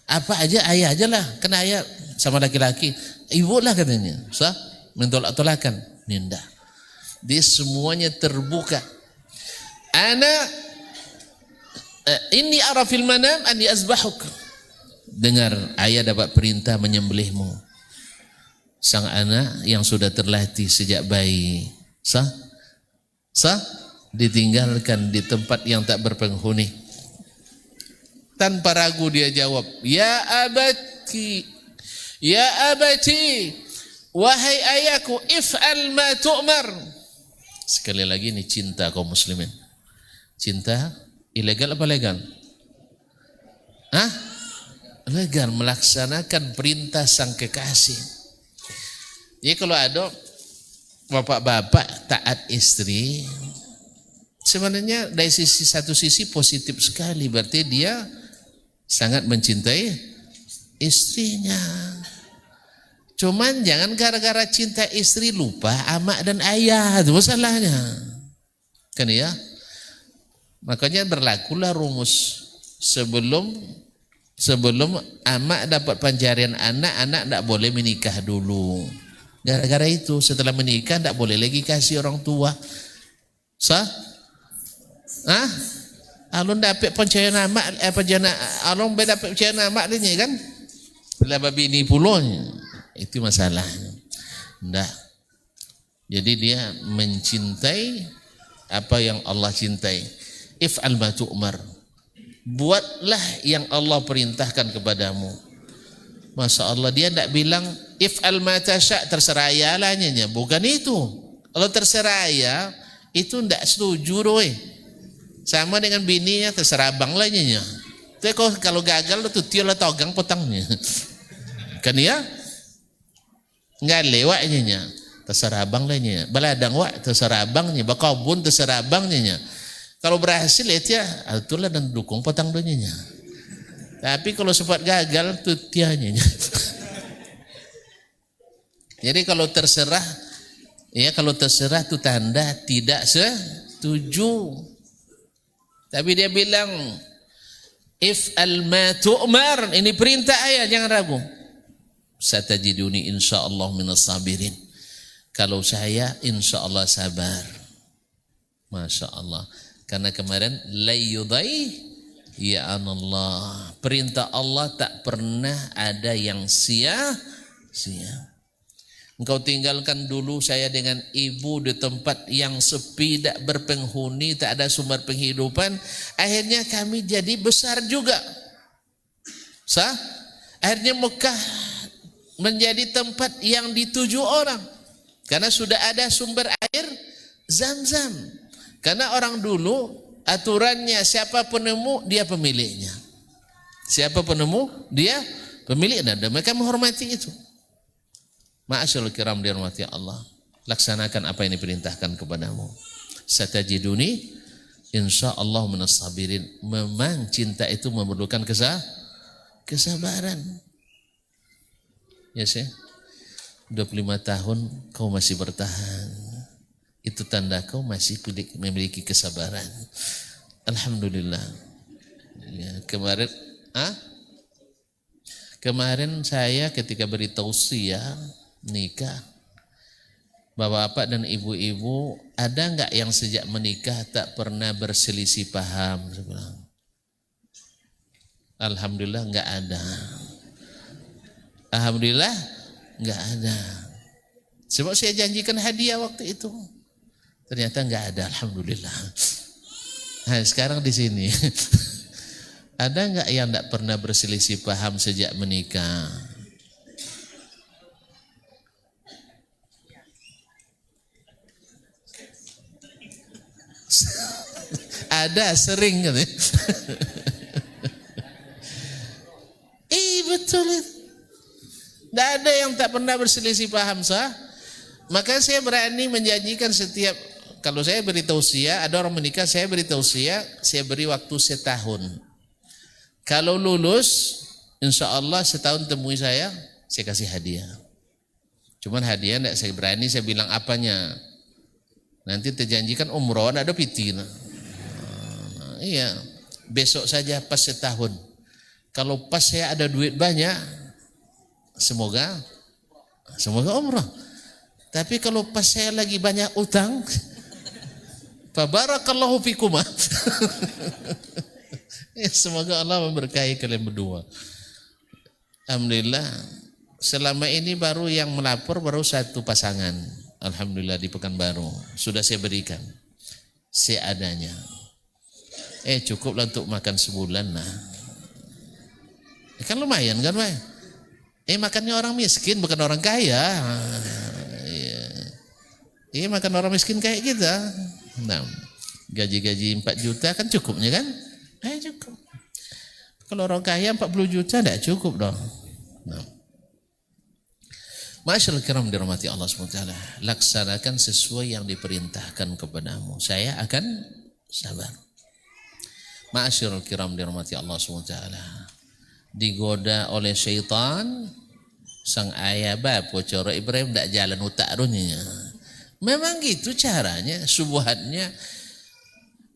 Apa aja ayah ajalah, kan ayah sama laki-laki. Ibu lah katanya, sah? Mentolak-tolakan. Ninda. Dia semuanya terbuka. Inni ara fil manam anni azbahuk. Dengar, ayah dapat perintah menyembelihmu. Sang anak yang sudah terlatih sejak bayi, sah? Ditinggalkan di tempat yang tak berpenghuni. Tanpa ragu dia jawab, ya abati, wahai ayahku, if'al ma tu'mar. Sekali lagi ini cinta kaum muslimin. Cinta ilegal apa legal? Legal, melaksanakan perintah sang kekasih. Jadi kalau ada bapak-bapak taat istri, sebenarnya dari satu sisi positif sekali, berarti dia sangat mencintai istrinya. Cuman jangan gara-gara cinta istri lupa amak dan ayah, itu masalahnya. Kan ya? Makanya berlakulah rumus sebelum amak dapat pencarian anak tidak boleh menikah dulu. Gara-gara itu setelah menikah tidak boleh lagi kasih orang tua. Sah? Alun dapat pencarian amak, alun dapat pencarian amak dia kan? Bila babi ini pulaunya, itu masalahnya. Tidak. Jadi dia mencintai apa yang Allah cintai. If'al ma tu'mar. Buatlah yang Allah perintahkan kepadamu. Masya Allah, dia tidak bilang if'al ma tasya', terserah ya lah nya. Bukan itu. Kalau terserah ya, itu tidak setuju doy. Sama dengan bininya, terserah abang lah nya. Tapi kalau gagal tuh dia lah togang potangnya. Kan ya? Nggak lewatnya. Terserabang lahnya. Baladang wak terserabangnya. Bakabun terserabangnya. Kalau berhasil ya itulah dan dukung potang dunia. Tapi kalau sempat gagal tuh tianya. Jadi kalau terserah itu tanda tidak setuju. Tapi dia bilang if al-ma tu'mar, ini perintah ayah, jangan ragu. Satajiduni insyaallah minas sabirin. Kalau saya insyaallah sabar. Masya Allah. Karena kemarin la yudai ya Allah. Perintah Allah tak pernah ada yang sia-sia. Engkau tinggalkan dulu saya dengan ibu di tempat yang sepi, tak berpenghuni, tak ada sumber penghidupan. Akhirnya kami jadi besar juga. Akhirnya Mekah menjadi tempat yang dituju orang. Karena sudah ada sumber air Zam-Zam. Karena orang dulu aturannya siapa penemu dia pemiliknya. Siapa penemu dia pemilik, dan mereka menghormati itu. Ma'asyarul kiram dirahmati Allah. Laksanakan apa yang diperintahkan kepadamu. Satajiduni insyaallah minas sabirin. Memang cinta itu memerlukan kesabaran. Ya sih. 25 tahun kau masih bertahan. Itu tanda kau masih memiliki kesabaran. Alhamdulillah. Ya, kemarin saya ketika beri tausiah nikah, bapak-bapak dan ibu-ibu, ada enggak yang sejak menikah tak pernah berselisih paham? Saya bilang, alhamdulillah enggak ada. Alhamdulillah enggak ada. Sebab saya janjikan hadiah waktu itu. Ternyata enggak ada, alhamdulillah. Nah, sekarang di sini ada enggak yang enggak pernah berselisih paham sejak menikah? Ada, sering kan? Betul itu. Tidak ada yang tak pernah berselisih paham sah. Maka saya berani menjanjikan setiap, kalau saya beri tausiah, ada orang menikah, saya beri tausiah, saya beri waktu setahun. Kalau lulus, insya Allah setahun temui saya kasih hadiah. Cuman hadiah tidak saya berani, saya bilang apanya. Nanti terjanjikan umroh, ada piti. Iya, besok saja pas setahun. Kalau pas saya ada duit banyak, semoga umrah. Tapi kalau pas saya lagi banyak utang, fabarakallahu fikuma. Semoga Allah memberkahi kalian berdua. Alhamdulillah, selama ini baru yang melapor baru satu pasangan. Alhamdulillah di Pekanbaru sudah saya berikan seadanya. Cukuplah untuk makan sebulan lah. Kan lumayan kan, Pak? Makannya orang miskin bukan orang kaya. Makan orang miskin kayak kita. Nah, gaji 4 juta kan cukupnya kan? Cukup. Kalau orang kaya 40 juta tidak cukup dong. Nah. Masyaallah kiram dirahmati Allah SWT. Laksanakan sesuai yang diperintahkan kepadamu. Saya akan sabar. Masyaallah kiram dirahmati Allah SWT. Digoda oleh syaitan, sang ayah bapa cara Ibrahim tidak jalan utak dunia. Memang gitu caranya, subuhatnya.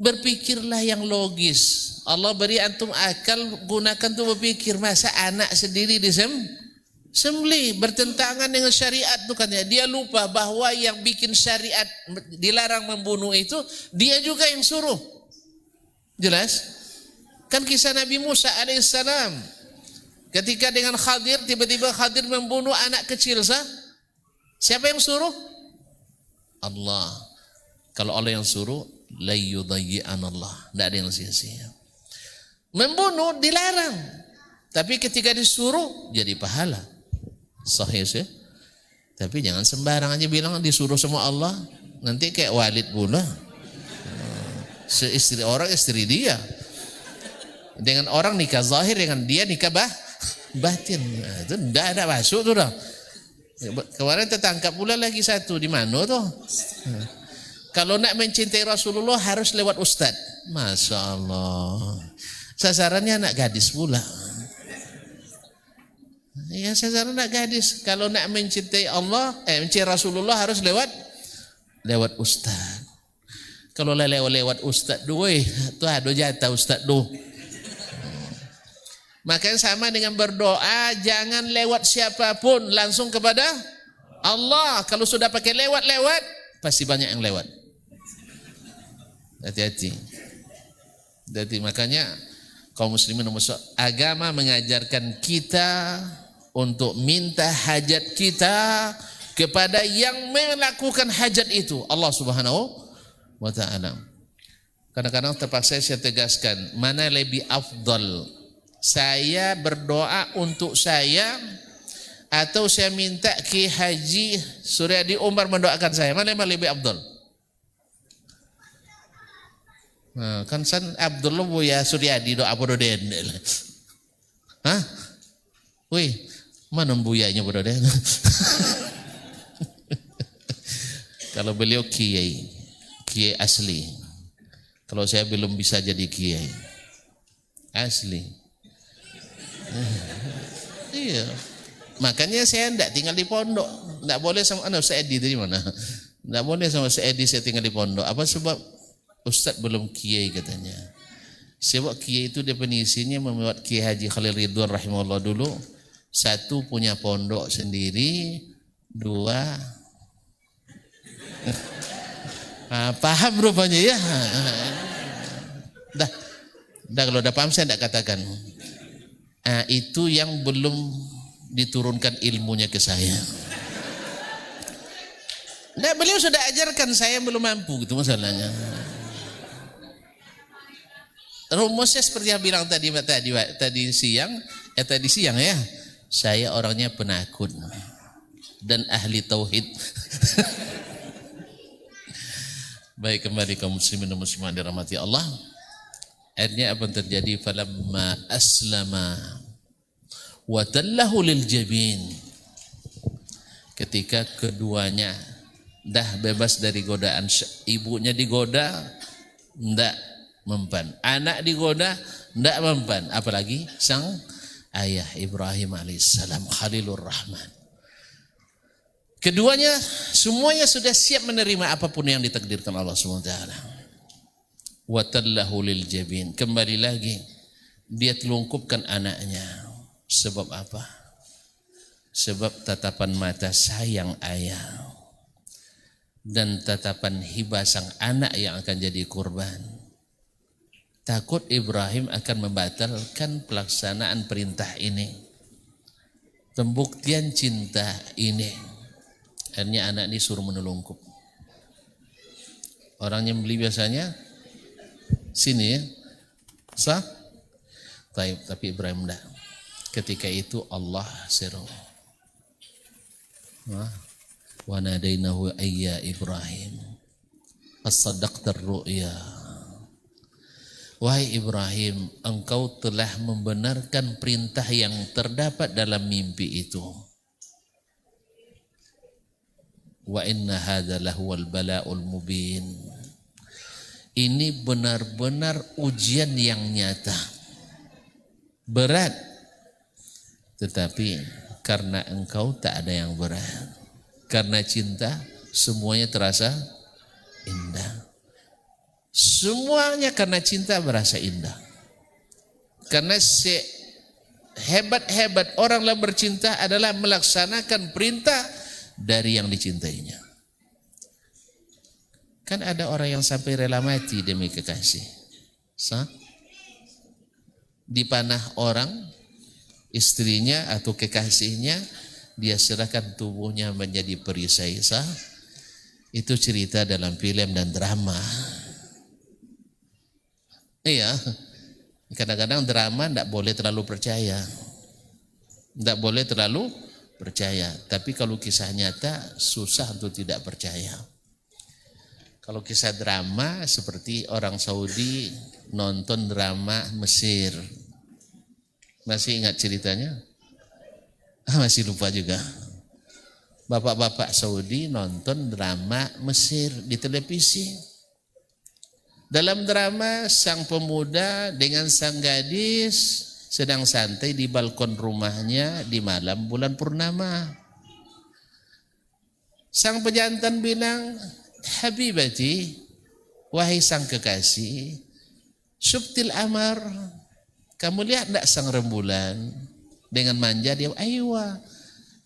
Berpikirlah yang logis. Allah beri antum akal, gunakan tuh berpikir. Masa anak sendiri disembelih bertentangan dengan syariat tuh kan ya. Dia lupa bahwa yang bikin syariat dilarang membunuh itu dia juga yang suruh. Jelas? Kan kisah Nabi Musa alaihissalam. Ketika dengan Khadir, tiba-tiba Khadir membunuh anak kecil sah. Siapa yang suruh? Allah. Kalau Allah yang suruh, la yudayyi'an Allah. Tidak ada yang sia-sia. Membunuh dilarang. Tapi ketika disuruh, jadi pahala. Sahih sih. Tapi jangan sembarang aja bilang disuruh sama Allah. Nanti kayak Walid pula. Seistri orang, istri dia. Dengan orang nikah zahir, dengan dia nikah batin. Nah, itu tidak ada masuk tuh dah. Kemarin tertangkap pula lagi satu di mana tuh. Kalau nak mencintai Rasulullah harus lewat ustad. Masya Allah. Sasarannya anak gadis pula. Ya sasaran anak gadis. Kalau nak mencintai Allah, mencintai Rasulullah harus lewat ustad. Kalau lewat ustad doi, tuh ada jatah ustad do. Makanya sama dengan berdoa, jangan lewat siapapun, langsung kepada Allah. Kalau sudah pakai lewat, pasti banyak yang lewat. Hati-hati. Jadi makanya kaum muslimin agama mengajarkan kita untuk minta hajat kita kepada yang melakukan hajat itu, Allah Subhanahu wa ta'ala. Kadang-kadang terpaksa saya tegaskan, mana lebih afdal, saya berdoa untuk saya atau saya minta Ki Haji Suryadi Umar mendoakan saya, mana yang lebih afdal? Nah, kan san Abdullah Buya Suryadi doa bodoh den. Hah? Wih, mana buyanya bodoh den? Kalau beliau kiai asli. Kalau saya belum bisa jadi kiai asli. Iya. Makanya saya tidak tinggal di pondok. Tidak boleh sama Ustaz Edi dari mana? Tidak boleh sama Ustaz Edi saya tinggal di pondok. Apa sebab? Ustaz belum kiai katanya. Sebab kiai itu definisinya membuat Kiai Haji Khalil Ridwan rahimahullah dulu. Satu punya pondok sendiri, dua paham rupanya ya. Dah kalau udah paham saya tidak katakan. Itu yang belum diturunkan ilmunya ke saya. Nah, beliau sudah ajarkan, saya belum mampu gitu masalahnya. Rumusnya seperti yang bilang tadi siang ya. Saya orangnya penakut dan ahli tauhid. Baik, kembali kaum muslimin dan muslimat dirahmati Allah. Akhirnya apa yang terjadi? Falamma aslama wa tallahu lil jabin. Ketika keduanya dah bebas dari godaan, ibunya digoda ndak mempan, anak digoda ndak mempan, apalagi sang ayah Ibrahim alaihissalam Khalilur Rahman. Keduanya semuanya sudah siap menerima apapun yang ditakdirkan Allah SWT. Wa tallahu lil jabin, kembali lagi dia telungkupkan anaknya. Sebab apa? Sebab tatapan mata sayang ayah dan tatapan hibah sang anak yang akan jadi kurban. Takut Ibrahim akan membatalkan pelaksanaan perintah ini, pembuktian cinta ini. Akhirnya anak ini suruh menelungkup. Orang yang beli biasanya sini ya, sah? Tapi Ibrahim enggak. Ketika itu Allah seru. Wa nadainahu ayya Ibrahim as-saddaqta ar-ru'ya. Wahai Ibrahim, engkau telah membenarkan perintah yang terdapat dalam mimpi itu. Wa inna hadza lahuwal bala'ul mubin. Ini benar-benar ujian yang nyata. Berat. Tetapi karena engkau tak ada yang berat. Karena cinta semuanya terasa indah. Semuanya karena cinta berasa indah. Karena sehebat-hebat orang yang bercinta adalah melaksanakan perintah dari yang dicintainya. Kan ada orang yang sampai rela mati demi kekasih. Dipanah orang, istrinya atau kekasihnya, dia serahkan tubuhnya menjadi perisai. Itu cerita dalam film dan drama. Iya, kadang-kadang drama tidak boleh terlalu percaya. Tidak boleh terlalu percaya. Tapi kalau kisah nyata susah untuk tidak percaya. Kalau kisah drama seperti orang Saudi nonton drama Mesir. Masih ingat ceritanya? Masih lupa juga. Bapak-bapak Saudi nonton drama Mesir di televisi. Dalam drama, sang pemuda dengan sang gadis sedang santai di balkon rumahnya di malam bulan purnama. Sang pejantan bilang, "Habibati, wahai sang kekasih, subtil amar, kamu lihat tak sang rembulan?" Dengan manja dia, "Aywa,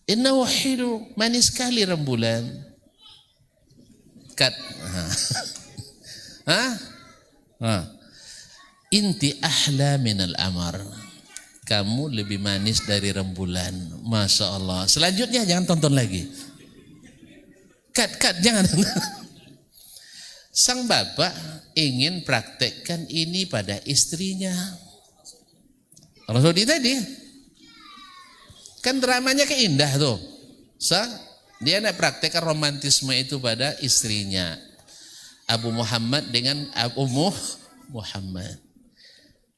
innahu hilu, manis sekali rembulan." Kat. Inti ahla minal amar. Kamu lebih manis dari rembulan. Masya Allah. Selanjutnya jangan tonton lagi. Kat, jangan. Sang bapak ingin praktekkan ini pada istrinya. Rasulullah tadi kan dramanya keindah tuh. Dia nak praktekkan romantisme itu pada istrinya. Abu Muhammad dengan Abu Muhammad.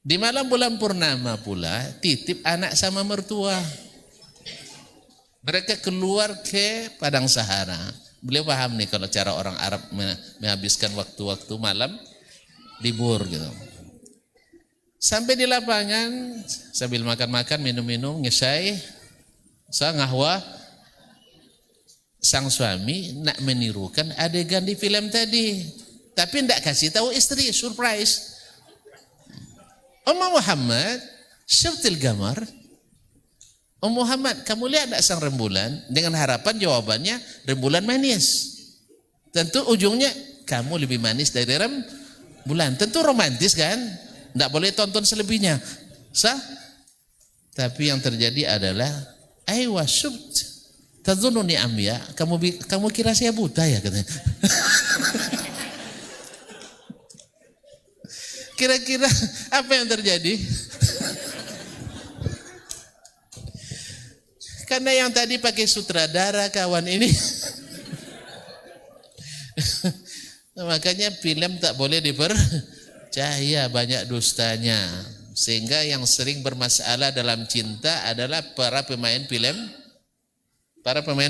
Di malam bulan purnama pula titip anak sama mertua. Mereka keluar ke padang Sahara. Beliau paham nih kalau cara orang Arab menghabiskan waktu-waktu malam libur gitu. Sampai di lapangan sambil makan-makan, minum-minum, ngesai, ngahwa, sang suami nak menirukan adegan di film tadi, tapi tidak kasih tahu istri, surprise. Muhammad, syaftil gamar. Muhammad, kamu lihat tak sang rembulan? Dengan harapan jawabannya rembulan manis. Tentu ujungnya kamu lebih manis dari rembulan. Tentu romantis kan? Tidak boleh tonton selebihnya. Tapi yang terjadi adalah aywa syubt tadzununi amya, kamu kira saya buta ya katanya. Kira-kira apa yang terjadi? Karena yang tadi pakai sutradara kawan ini. Makanya film tak boleh dipercaya, banyak dustanya. Sehingga yang sering bermasalah dalam cinta adalah para pemain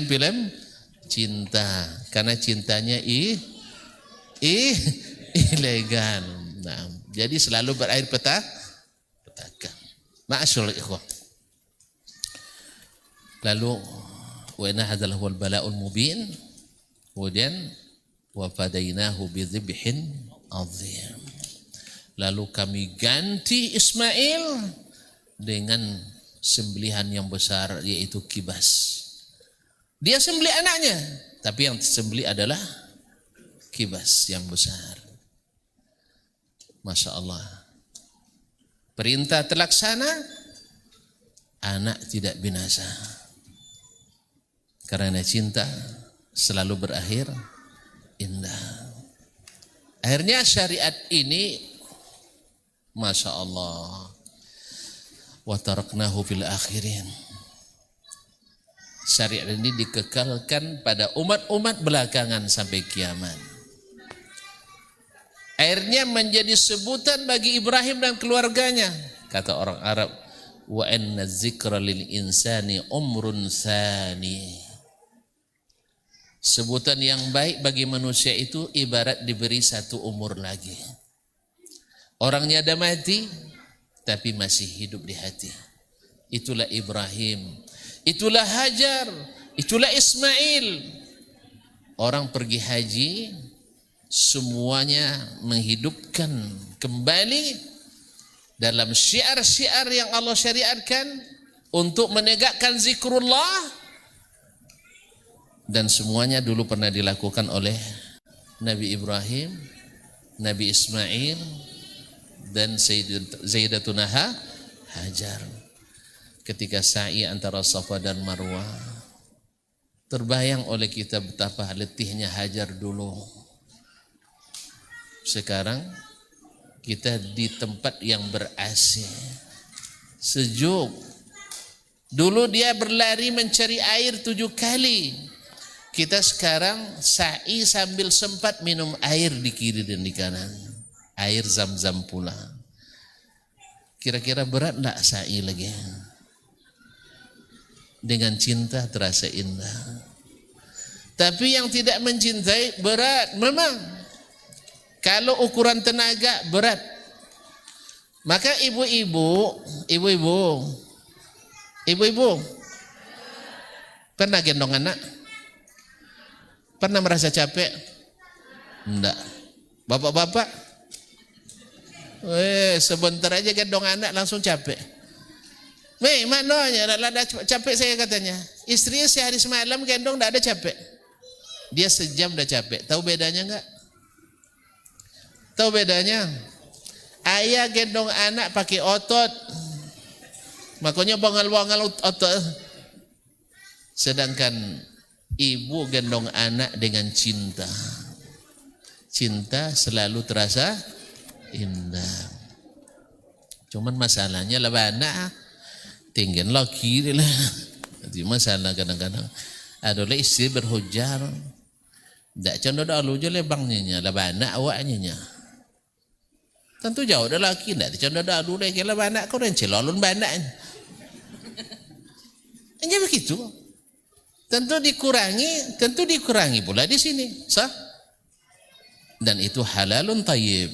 film cinta, karena cintanya ilegal. Nah, jadi selalu berakhir petaka. Ma'asyurul ikhwah. Lalu wa inna hadzal huwal bala'ul mubin. Kemudian wa fadainahu bidzibhin adzim. Lalu kami ganti Ismail dengan sembelihan yang besar, yaitu kibas. Dia sembelih anaknya, tapi yang sembelih adalah kibas yang besar. Masya Allah. Perintah terlaksana, anak tidak binasa. Karena cinta selalu berakhir indah. Akhirnya syariat ini, Masya Allah, wa taraknahu fil akhirin. Syariat ini dikekalkan pada umat-umat belakangan sampai kiamat. Akhirnya menjadi sebutan bagi Ibrahim dan keluarganya. Kata orang Arab, wa anna dzikra lil insani umrun tsani. Sebutan yang baik bagi manusia itu ibarat diberi satu umur lagi. Orangnya ada mati, tapi masih hidup di hati. Itulah Ibrahim, itulah Hajar, itulah Ismail. Orang pergi haji, semuanya menghidupkan kembali dalam syiar-syiar yang Allah syariatkan untuk menegakkan zikrullah. Dan semuanya dulu pernah dilakukan oleh Nabi Ibrahim, Nabi Ismail, dan Sayyidatuna Hajar. Ketika sa'i antara Safa dan Marwah, terbayang oleh kita betapa letihnya Hajar dulu. Sekarang kita di tempat yang ber-AC, sejuk. Dulu dia berlari mencari air 7 kali. Kita sekarang sa'i sambil sempat minum air di kiri dan di kanan. air zam-zam pula. Kira-kira berat enggak sa'i lagi? Dengan cinta terasa indah. Tapi yang tidak mencintai berat memang. Kalau ukuran tenaga berat. Maka ibu-ibu pernah gendong anak? Pernah merasa capek? Enggak. Bapak-bapak? Sebentar aja gendong anak langsung capek. Maknanya ada capek saya katanya. Istrinya sehari semalam gendong enggak ada capek. Dia sejam udah capek. Tahu bedanya enggak? Tahu bedanya? Ayah gendong anak pakai otot. Makanya bangal-bangal otot. Sedangkan ibu gendong anak dengan cinta. Cinta selalu terasa indah. Cuman masalahnya lah anak tinggal laki lah. Jadi masalah kadang-kadang adalah istri berhujar. Tak contoh dah lu je lebangnya lah anak awaknya. Tentu jauh dah laki tak contoh dah lu lagi lah anak kau dan celolun anak. Hanya begitu. Tentu dikurangi pula di sini. Sah? Dan itu halalun tayyib.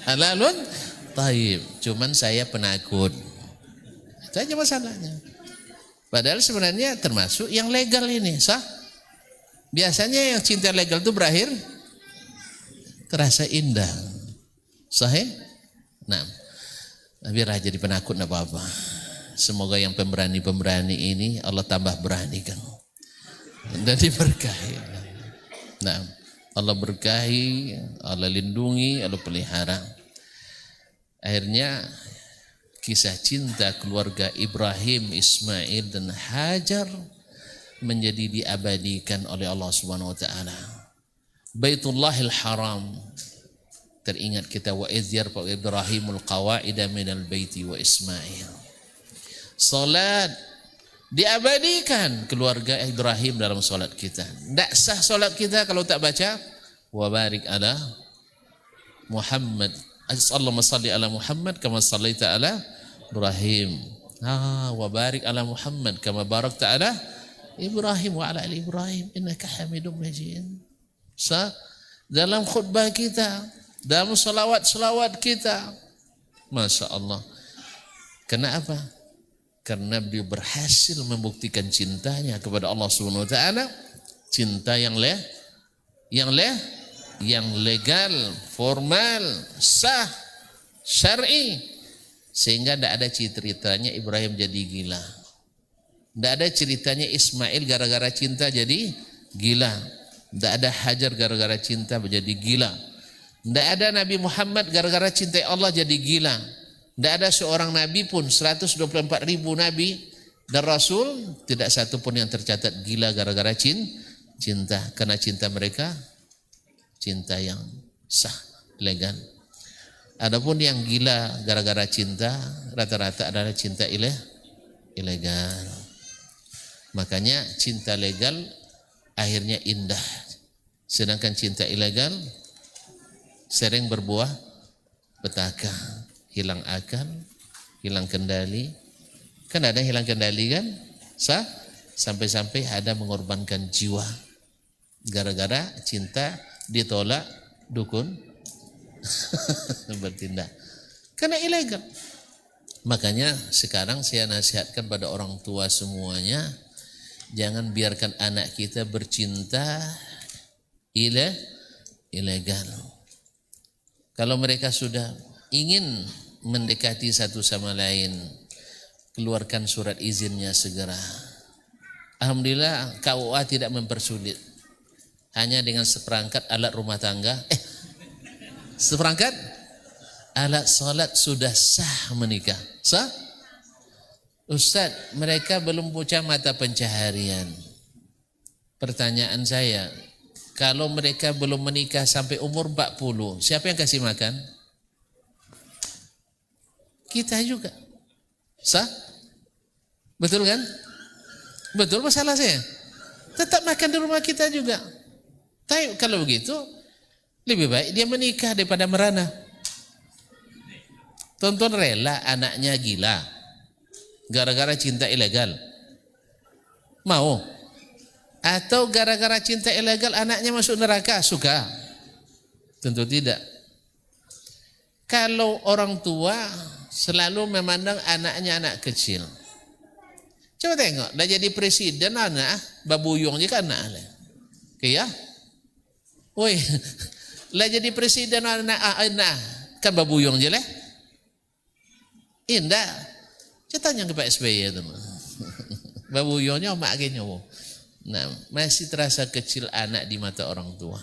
Halalun tayyib. Cuman saya penakut. Itu aja masalahnya. Padahal sebenarnya termasuk yang legal ini. Sah? Biasanya yang cinta legal itu berakhir terasa indah. Sahih? Nah, biar jadi penakut enggak apa-apa. Semoga yang pemberani-pemberani ini Allah tambah beranikan dan diberkahi. Nah, Allah berkahi, Allah lindungi, Allah pelihara. Akhirnya kisah cinta keluarga Ibrahim, Ismail dan Hajar menjadi diabadikan oleh Allah Subhanahu wa taala. Baitullahil Haram. Teringat kita wa idz yarfa Ibrahimul qawaida minal baiti wa Ismail. Salat diabadikan keluarga Ibrahim dalam salat kita. Tak sah salat kita kalau tak baca wa barik ala Muhammad. Allahumma salli ala Muhammad kama sallaita ala Ibrahim. Wa barik ala Muhammad kama barakta ala Ibrahim wa ala ali Ibrahim innaka Hamidum Majid. Sah dalam khutbah kita, dalam salawat kita. Masya Allah. Kenapa? Karena beliau berhasil membuktikan cintanya kepada Allah Subhanahu wa taala, cinta yang legal, formal, sah, syar'i, sehingga tidak ada ceritanya Ibrahim jadi gila. Tidak ada ceritanya Ismail gara-gara cinta jadi gila. Tidak ada Hajar gara-gara cinta menjadi gila. Tidak ada Nabi Muhammad gara-gara cinta Allah jadi gila. Tidak ada seorang Nabi pun, 124.000 Nabi dan Rasul, tidak satu pun yang tercatat gila gara-gara cinta. Karena cinta mereka, cinta yang sah, legal. Adapun yang gila gara-gara cinta, rata-rata adalah cinta ilegal. Makanya cinta legal akhirnya indah. Sedangkan cinta ilegal sering berbuah petaka. Hilang akal, hilang kendali. Kan ada hilang kendali kan? Sah? Sampai-sampai ada mengorbankan jiwa. Gara-gara cinta ditolak dukun bertindak. Karena ilegal. Makanya sekarang saya nasihatkan pada orang tua semuanya, jangan biarkan anak kita bercinta ilegal. Kalau mereka sudah ingin mendekati satu sama lain, keluarkan surat izinnya segera. Alhamdulillah KUA tidak mempersulit. Hanya dengan seperangkat alat rumah tangga, seperangkat alat salat sudah sah menikah. Sah? Ustaz, mereka belum punya mata pencaharian. Pertanyaan saya, kalau mereka belum menikah sampai umur 40, siapa yang kasih makan? Kita juga. Sah? Betul kan? Betul masalah saya. Tetap makan di rumah kita juga. Tapi kalau begitu, Lebih baik dia menikah daripada merana. Tonton rela anaknya gila gara-gara cinta ilegal. Mau? Atau gara-gara cinta ilegal anaknya masuk neraka? Suka? Tentu tidak. Kalau orang tua selalu memandang anaknya anak kecil. Coba tengok, dah jadi presiden anak, babuyung je kan anak. Oke ya? Woi, lah jadi presiden anak kan babuyung je lah. Indah. Saya tanya ke Pak SBY itu. Babuyungnya mak genyo. Nah, masih terasa kecil anak di mata orang tua.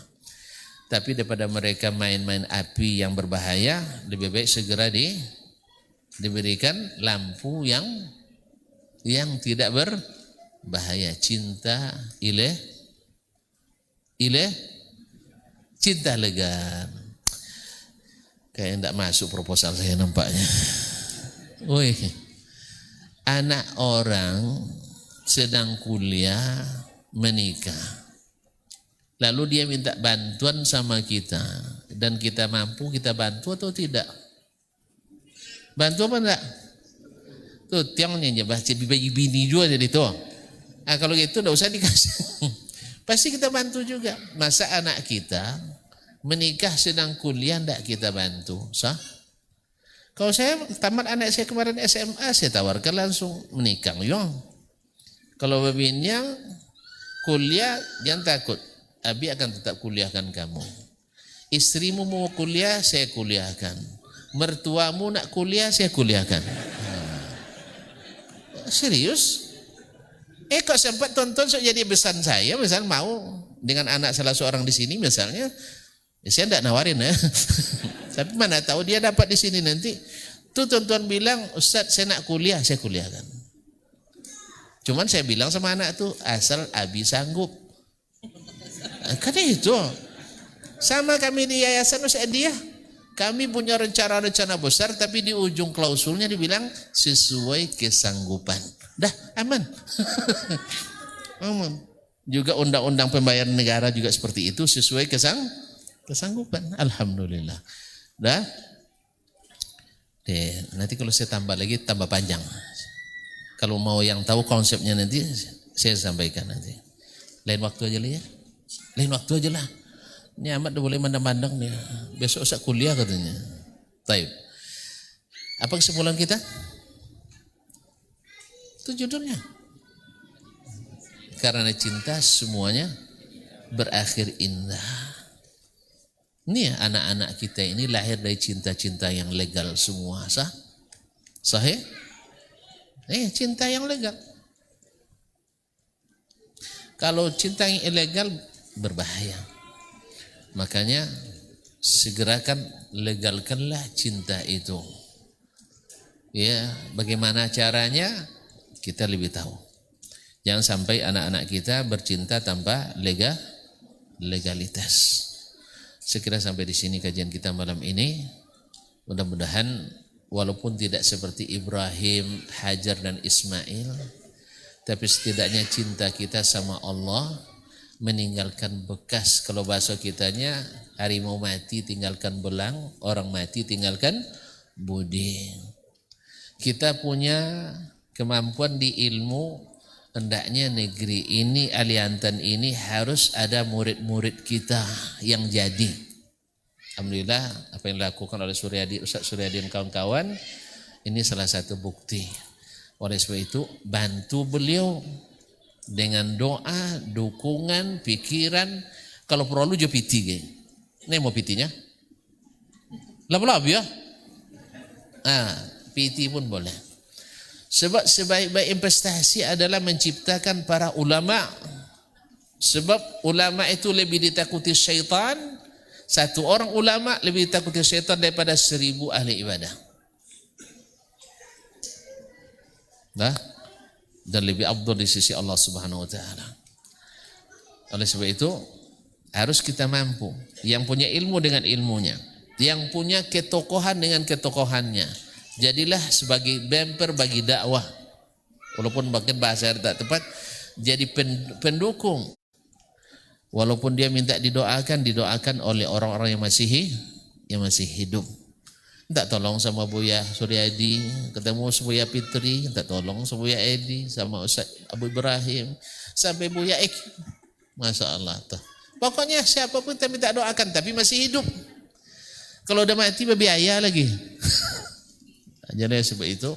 Tapi daripada mereka main-main api yang berbahaya, lebih baik segera diberikan lampu yang tidak berbahaya. Cinta cinta legan. Kayak tidak masuk proposal saya nampaknya. Woi, anak orang sedang kuliah menikah. Lalu dia minta bantuan sama kita dan kita mampu kita bantu atau tidak? Bantu apa enggak? Tuh tiangnya baca bini juga jadi tuh. Kalau gitu enggak usah dikasih. Pasti kita bantu juga. Masa anak kita menikah sedang kuliah enggak kita bantu? Sah? Kalau saya tamat anak saya kemarin SMA saya tawarkan langsung menikah. Kalau babinya kuliah jangan takut. Abi akan tetap kuliahkan kamu. Istrimu mau kuliah, saya kuliahkan. Mertuamu nak kuliah, saya kuliahkan. Serius? Kok sempat tonton so jadi pesan saya, misal mau dengan anak salah seorang di sini misalnya, saya tidak nawarin ya. Tapi mana tahu dia dapat di sini nanti. Tuh tonton bilang, Ustadz saya nak kuliah, saya kuliahkan. Cuman saya bilang sama anak tuh, asal Abi sanggup. Karena itu sama kami di Yayasan Nusaidiah kami punya rencana-rencana besar tapi di ujung klausulnya dibilang sesuai kesanggupan. Dah aman. Aman. Juga undang-undang pembayaran negara juga seperti itu sesuai kesanggupan. Alhamdulillah. Dah. Nanti kalau saya tambah lagi tambah panjang. Kalau mau yang tahu konsepnya nanti saya sampaikan nanti. Lain waktu aja lah ya. Lain waktu aja lah. Ini amat udah boleh mandang-mandang dia. Besok usah kuliah katanya. Taib. Apa kesimpulan kita? Itu judulnya. Karena cinta semuanya berakhir indah. Ini ya anak-anak kita ini lahir dari cinta-cinta yang legal semua. Sah? Sahih? Cinta yang legal. Kalau cinta yang ilegal berbahaya. Makanya segerakan legalkanlah cinta itu. Ya, bagaimana caranya kita lebih tahu. Jangan sampai anak-anak kita bercinta tanpa legalitas. Sekira sampai di sini kajian kita malam ini. Mudah-mudahan walaupun tidak seperti Ibrahim, Hajar dan Ismail, tapi setidaknya cinta kita sama Allah meninggalkan bekas. Kalau bahasa kitanya harimau mati tinggalkan belang, orang mati tinggalkan budi. Kita punya kemampuan di ilmu, hendaknya negeri ini, Aliantan ini harus ada murid-murid kita yang jadi. Alhamdulillah apa yang dilakukan oleh Ustaz Suryadi dan kawan-kawan ini salah satu bukti. Oleh sebab itu bantu beliau dengan doa, dukungan, pikiran. Kalau perlu juga piti geng. Ini mau pitinya? Lap-lap ya? Piti pun boleh. Sebab sebaik-baik investasi adalah menciptakan para ulama. Sebab ulama itu lebih ditakuti syaitan. Satu orang ulama lebih ditakuti syaitan daripada 1000 ahli ibadah. Dan lebih afdal di sisi Allah Subhanahu wa taala. Oleh sebab itu harus kita mampu, yang punya ilmu dengan ilmunya, yang punya ketokohan dengan ketokohannya. Jadilah sebagai bumper bagi dakwah. Walaupun bahkan bahasa tak tepat, jadi pendukung. Walaupun dia minta didoakan oleh orang-orang yang masih hidup. Minta tolong sama Buya Suryadi, ketemu Buya Fitri, minta tolong sama Buya Edi, sama Ustaz Abu Ibrahim, sampai Buya Ek. Masya Allah tuh. Pokoknya siapapun kita minta doakan, tapi masih hidup. Kalau udah mati berbiaya lagi. Jadi sebab itu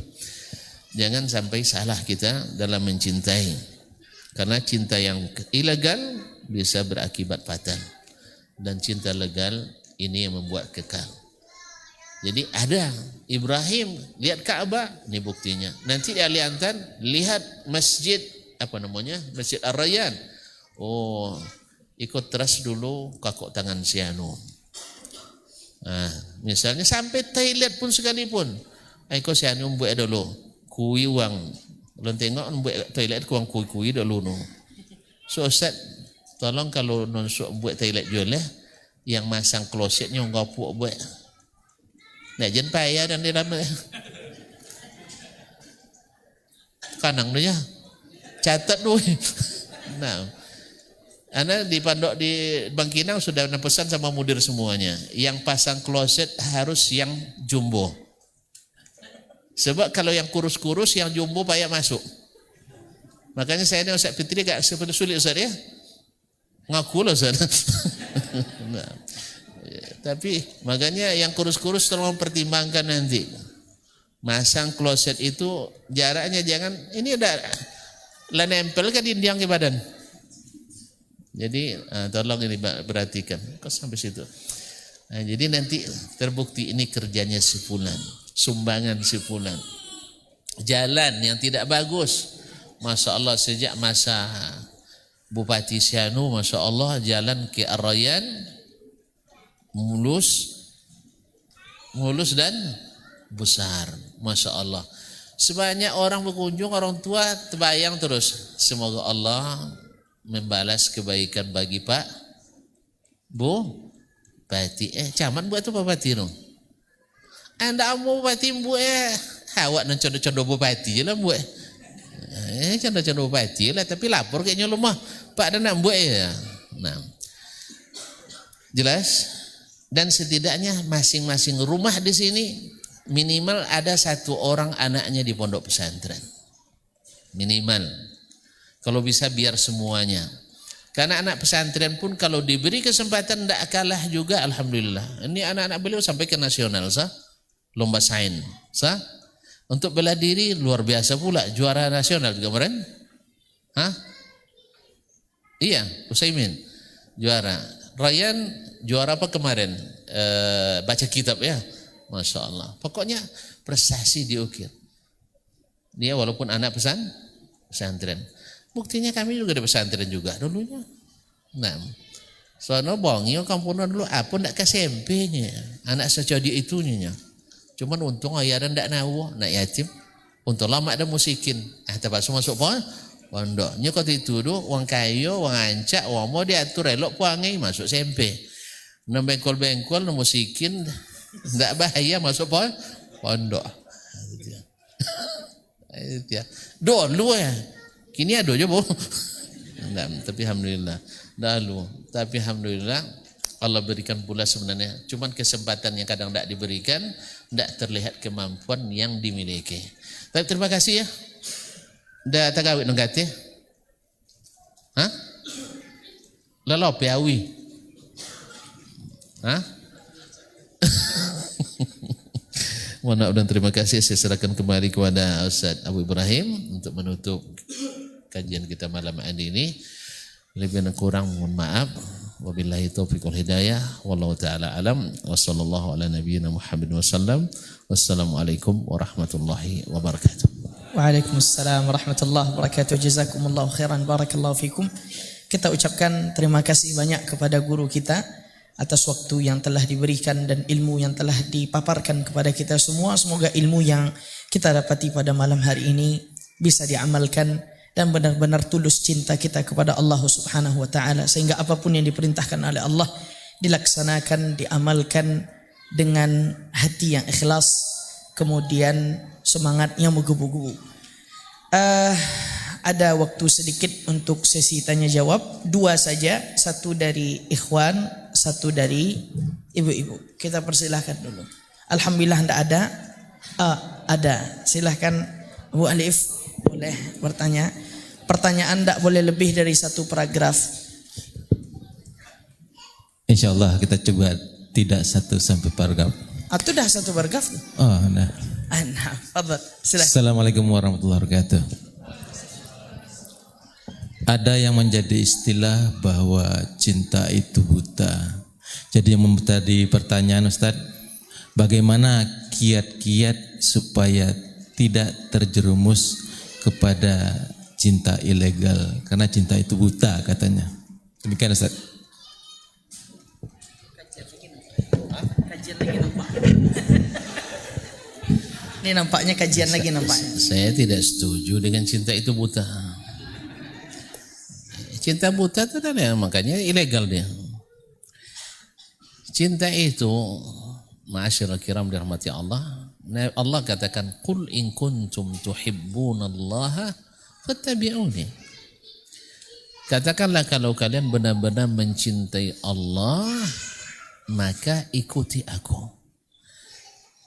jangan sampai salah kita dalam mencintai. Karena cinta yang ilegal bisa berakibat fatal. Dan cinta legal ini yang membuat kekal. Jadi ada Ibrahim lihat Ka'bah, ini buktinya. Nanti di Aliantan lihat masjid Masjid Ar-Rayyan. Oh, ikut terus dulu kakok tangan sianu. Nah, misalnya sampai toilet pun sekalipun, aku sianu buat dulu, kui uang. Belum tengok buat toilet kuang kui dulu no. So Ustaz, tolong kalau nonsuk buat toilet jual yang masang klosetnya enggak buat. Nak jen payah dan di dalam kanang dia catat dulu. Nah, Anda di Pondok di Bangkinang sudah pesan sama mudir semuanya, yang pasang kloset harus yang jumbo. Sebab kalau yang kurus-kurus, yang jumbo payah masuk. Makanya saya ini Ustaz Fitri gak seperti sulit Ustaz ya. Ngaku lah Ustaz. Nah, tapi makanya yang kurus-kurus tolong pertimbangkan nanti. Masang kloset itu jaraknya jangan, ini udah lah nempel kan di indiang ke badan. Jadi tolong ini perhatikan. Kok sampai situ. Nah, jadi nanti terbukti ini kerjanya si fulan, sumbangan si fulan. Jalan yang tidak bagus. Masya Allah sejak masa Bupati Sianu, Masya Allah jalan ke Ar-Rayyan mulus dan besar, Masya Allah. Sebanyak orang berkunjung, orang tua terbayang terus. Semoga Allah membalas kebaikan bagi Pak Bupati. Camat buat tu Pak Bupati no. Anda mau Bupati buat awak nak condo-condo Bupati je lah buat. Condo-condo Bupati lah, tapi lapor kayaknya lemah. Pak dah nak buat ya. Nah, jelas. Dan setidaknya masing-masing rumah di sini minimal ada satu orang anaknya di pondok pesantren. Minimal. Kalau bisa biar semuanya. Karena anak pesantren pun kalau diberi kesempatan tidak kalah juga, alhamdulillah. Ini anak-anak beliau sampai ke nasional, sah? Lomba sains, sah? Untuk bela diri luar biasa pula, juara nasional juga kemarin. Hah? Iya, Usaimin juara. Rayyan juara apa kemarin? Baca kitab ya. Masya Allah. Pokoknya prestasi diukir. Dia walaupun anak pesantren. Buktinya kami juga di pesantren juga dulunya. Nah, soalnya bongio kampungnya dulu apa ndak ke SMP-nya. Anak secodi itunya. Cuman untung ayaran ndak nawo, nak yatim. Untung lama ada musikin. Terpaksa masuk pondok. Nya kau itu do, wang kayo, wang ancak, wang mau diatur elok puangai masuk SMP. Nam bengkol-bengkol, nam musikin, ndak bahaya masuk pondok. Itu ya. Dulu ya. Kini ada je boh. Nah, tapi alhamdulillah. Dahulu. Tapi alhamdulillah Allah berikan pula sebenarnya. Cuman kesempatan yang kadang tidak diberikan, tidak terlihat kemampuan yang dimiliki. Tapi terima kasih ya. Dah tak kawin nang kate? Hah? Lalu piawi. Hah? Mohon maaf dan terima kasih. Saya serahkan kembali kepada Ustaz Abu Ibrahim untuk menutup kajian kita malam hari ini. Lebih dan kurang mohon maaf. Wabillahi taufiq wal hidayah. Wallahu taala alam. Wassallallahu ala nabiyyina Muhammad wasallam. Wassalamualaikum warahmatullahi wabarakatuh. Waalaikumsalam warahmatullahi wabarakatuh. Jazakumullahu khairan, barakallahu fikum. Kita ucapkan terima kasih banyak kepada guru kita atas waktu yang telah diberikan dan ilmu yang telah dipaparkan kepada kita semua. Semoga ilmu yang kita dapati pada malam hari ini bisa diamalkan dan benar-benar tulus cinta kita kepada Allah Subhanahu wa taala, sehingga apapun yang diperintahkan oleh Allah dilaksanakan, diamalkan dengan hati yang ikhlas, kemudian semangatnya menggebu-gebu. ada waktu sedikit untuk sesi tanya jawab, 2 saja, 1 dari ikhwan, 1 dari ibu-ibu. Kita persilahkan dulu. Alhamdulillah tidak ada. Ada. Silahkan Bu Alif, boleh bertanya. Pertanyaan tidak boleh lebih dari 1 paragraf. Insyaallah kita coba tidak 1 sampai paragraf. Atau dah 1 paragraf? Oh, nah. Nah, fadhal. Silahkan. Assalamualaikum warahmatullahi wabarakatuh. Ada yang menjadi istilah bahwa cinta itu buta. Jadi yang tadi pertanyaan Ustaz, bagaimana kiat-kiat supaya tidak terjerumus kepada cinta ilegal, karena cinta itu buta katanya. Demikian Ustaz. Kajian lagi nampak. Ini nampaknya kajian lagi nampaknya. Saya tidak setuju dengan cinta itu buta. Cinta buta itu adalah makanya ilegal dia. Cinta itu, ma'asyiral kiram dirahmati Allah, Allah katakan qul in kuntum tuhibbunallaha fattabi'uni. Katakanlah kalau kalian benar-benar mencintai Allah, maka ikuti aku.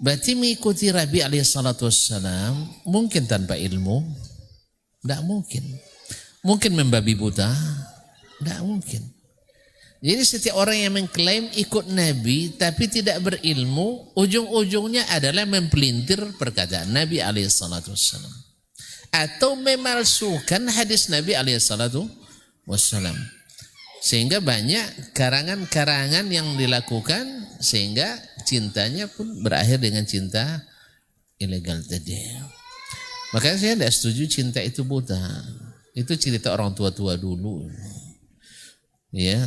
Berarti mengikuti Nabi alaihissalam mungkin tanpa ilmu? Tidak mungkin. Mungkin membabi buta? Tidak mungkin. Jadi setiap orang yang mengklaim ikut Nabi tapi tidak berilmu, ujung-ujungnya adalah mempelintir perkataan Nabi alaihissalam atau memalsukan hadis Nabi alaihissalam. Sehingga banyak karangan-karangan yang dilakukan sehingga cintanya pun berakhir dengan cinta ilegal tadi. Makanya saya tidak setuju cinta itu buta. Itu cerita orang tua-tua dulu. Ya.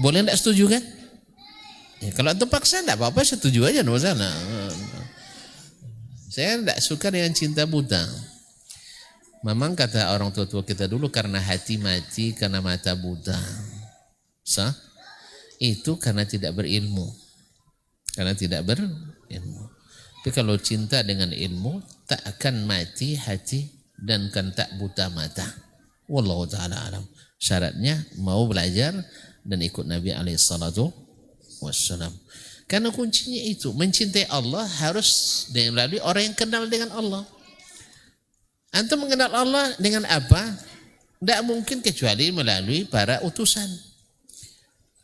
Boleh tidak setuju kan? Ya, kalau itu paksa tidak apa-apa, setuju aja, tidak masalah. Saya tidak suka dengan cinta buta. Memang kata orang tua-tua kita dulu, karena hati mati, karena mata buta. Sah? Itu karena tidak berilmu. Karena tidak berilmu. Tapi kalau cinta dengan ilmu, tak akan mati hati dan kan tak buta mata. Wallahu ta'ala alam. Syaratnya mau belajar dan ikut Nabi alaihissalatu wassalam. Karena kuncinya itu, mencintai Allah harus melalui orang yang kenal dengan Allah. Antum mengenal Allah dengan apa? Tidak mungkin kecuali melalui para utusan.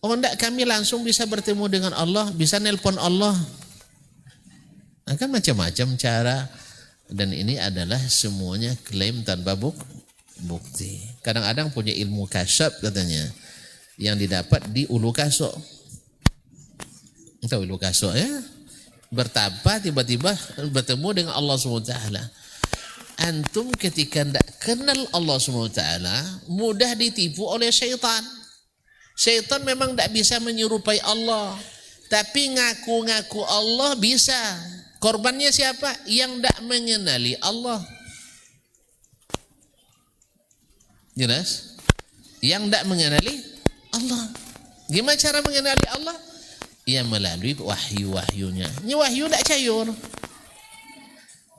Oh tidak, kami langsung bisa bertemu dengan Allah, bisa nelpon Allah. Akan macam-macam cara. Dan ini adalah semuanya klaim tanpa bukti. Kadang-kadang punya ilmu kasyaf katanya, yang didapat di ulu kasok. Tahu ulu kasok ya? Bertapa tiba-tiba bertemu dengan Allah SWT. Antum ketika tidak kenal Allah SWT, mudah ditipu oleh syaitan. Syaitan memang tidak bisa menyerupai Allah, tapi ngaku-ngaku Allah bisa. Korbannya siapa? Yang tidak mengenali Allah. Jelas? Yang tidak mengenali Allah. Gimana cara mengenali Allah? Ya melalui wahyu-wahyunya. Ini wahyu tidak cayur.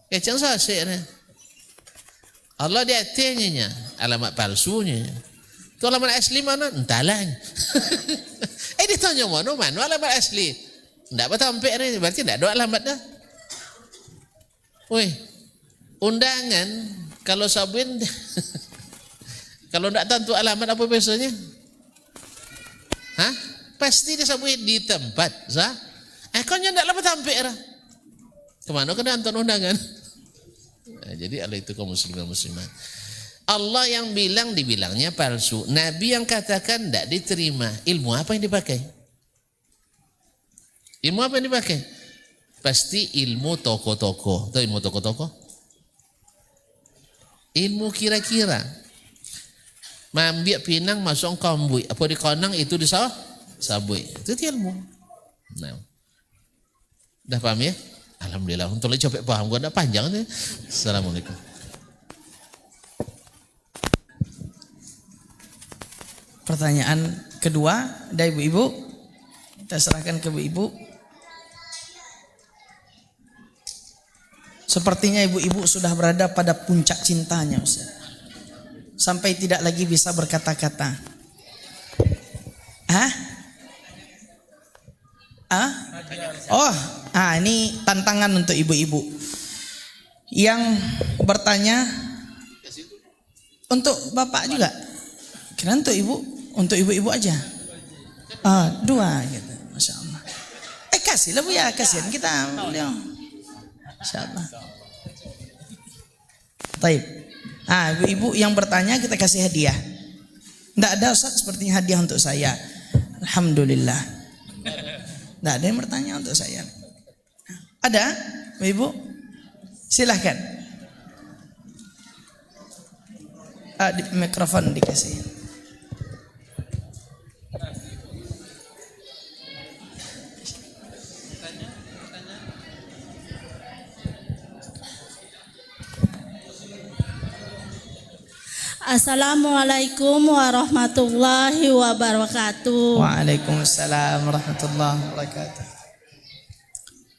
Kacang sasik ni. Allah dia tanya alamat palsunya. Itu alamat asli mana? Entahlah. Dia tanya mana alamat asli? Tidak apa tampik ni. Berarti tidak ada alamat dah. Woi, undangan kalau sabun kalau tidak tentu alamat apa biasanya? Hah? Pasti disabui di tempat, sah? Kau tidak dapat tampik lah. Kemana kena nonton undangan? Nah, jadi Allah itu kaum muslimin muslimat. Allah yang bilang dibilangnya palsu. Nabi yang katakan tidak diterima. Ilmu apa yang dipakai? Ilmu apa yang dipakai? Pasti ilmu toko-toko. Tahu ilmu toko-toko? Ilmu kira-kira. Mambiak pinang masuk kambui. Apa di konang itu di sawah? Sabui. Itu ilmu. Nah. Dah paham ya? Alhamdulillah. Untuk lagi coba paham. Gua dah panjang nih. Assalamualaikum. Pertanyaan kedua dari ibu-ibu. Kita serahkan ke ibu-ibu. Sepertinya ibu-ibu sudah berada pada puncak cintanya, Ustaz. sampai tidak lagi bisa berkata-kata. Ini tantangan untuk ibu-ibu yang bertanya, untuk bapak juga, kira untuk ibu aja. Dua gitu, masya Allah. Kasihlah Bu ya, kasihan kita beliau. Masya Allah. Baik. Ibu-ibu yang bertanya kita kasih hadiah. Tidak ada Ustaz sepertinya hadiah untuk saya. Alhamdulillah. Tidak ada yang bertanya untuk saya. Ada? Ibu? Silahkan. Di mikrofon dikasih. Assalamualaikum warahmatullahi wabarakatuh. Waalaikumsalam warahmatullahi wabarakatuh.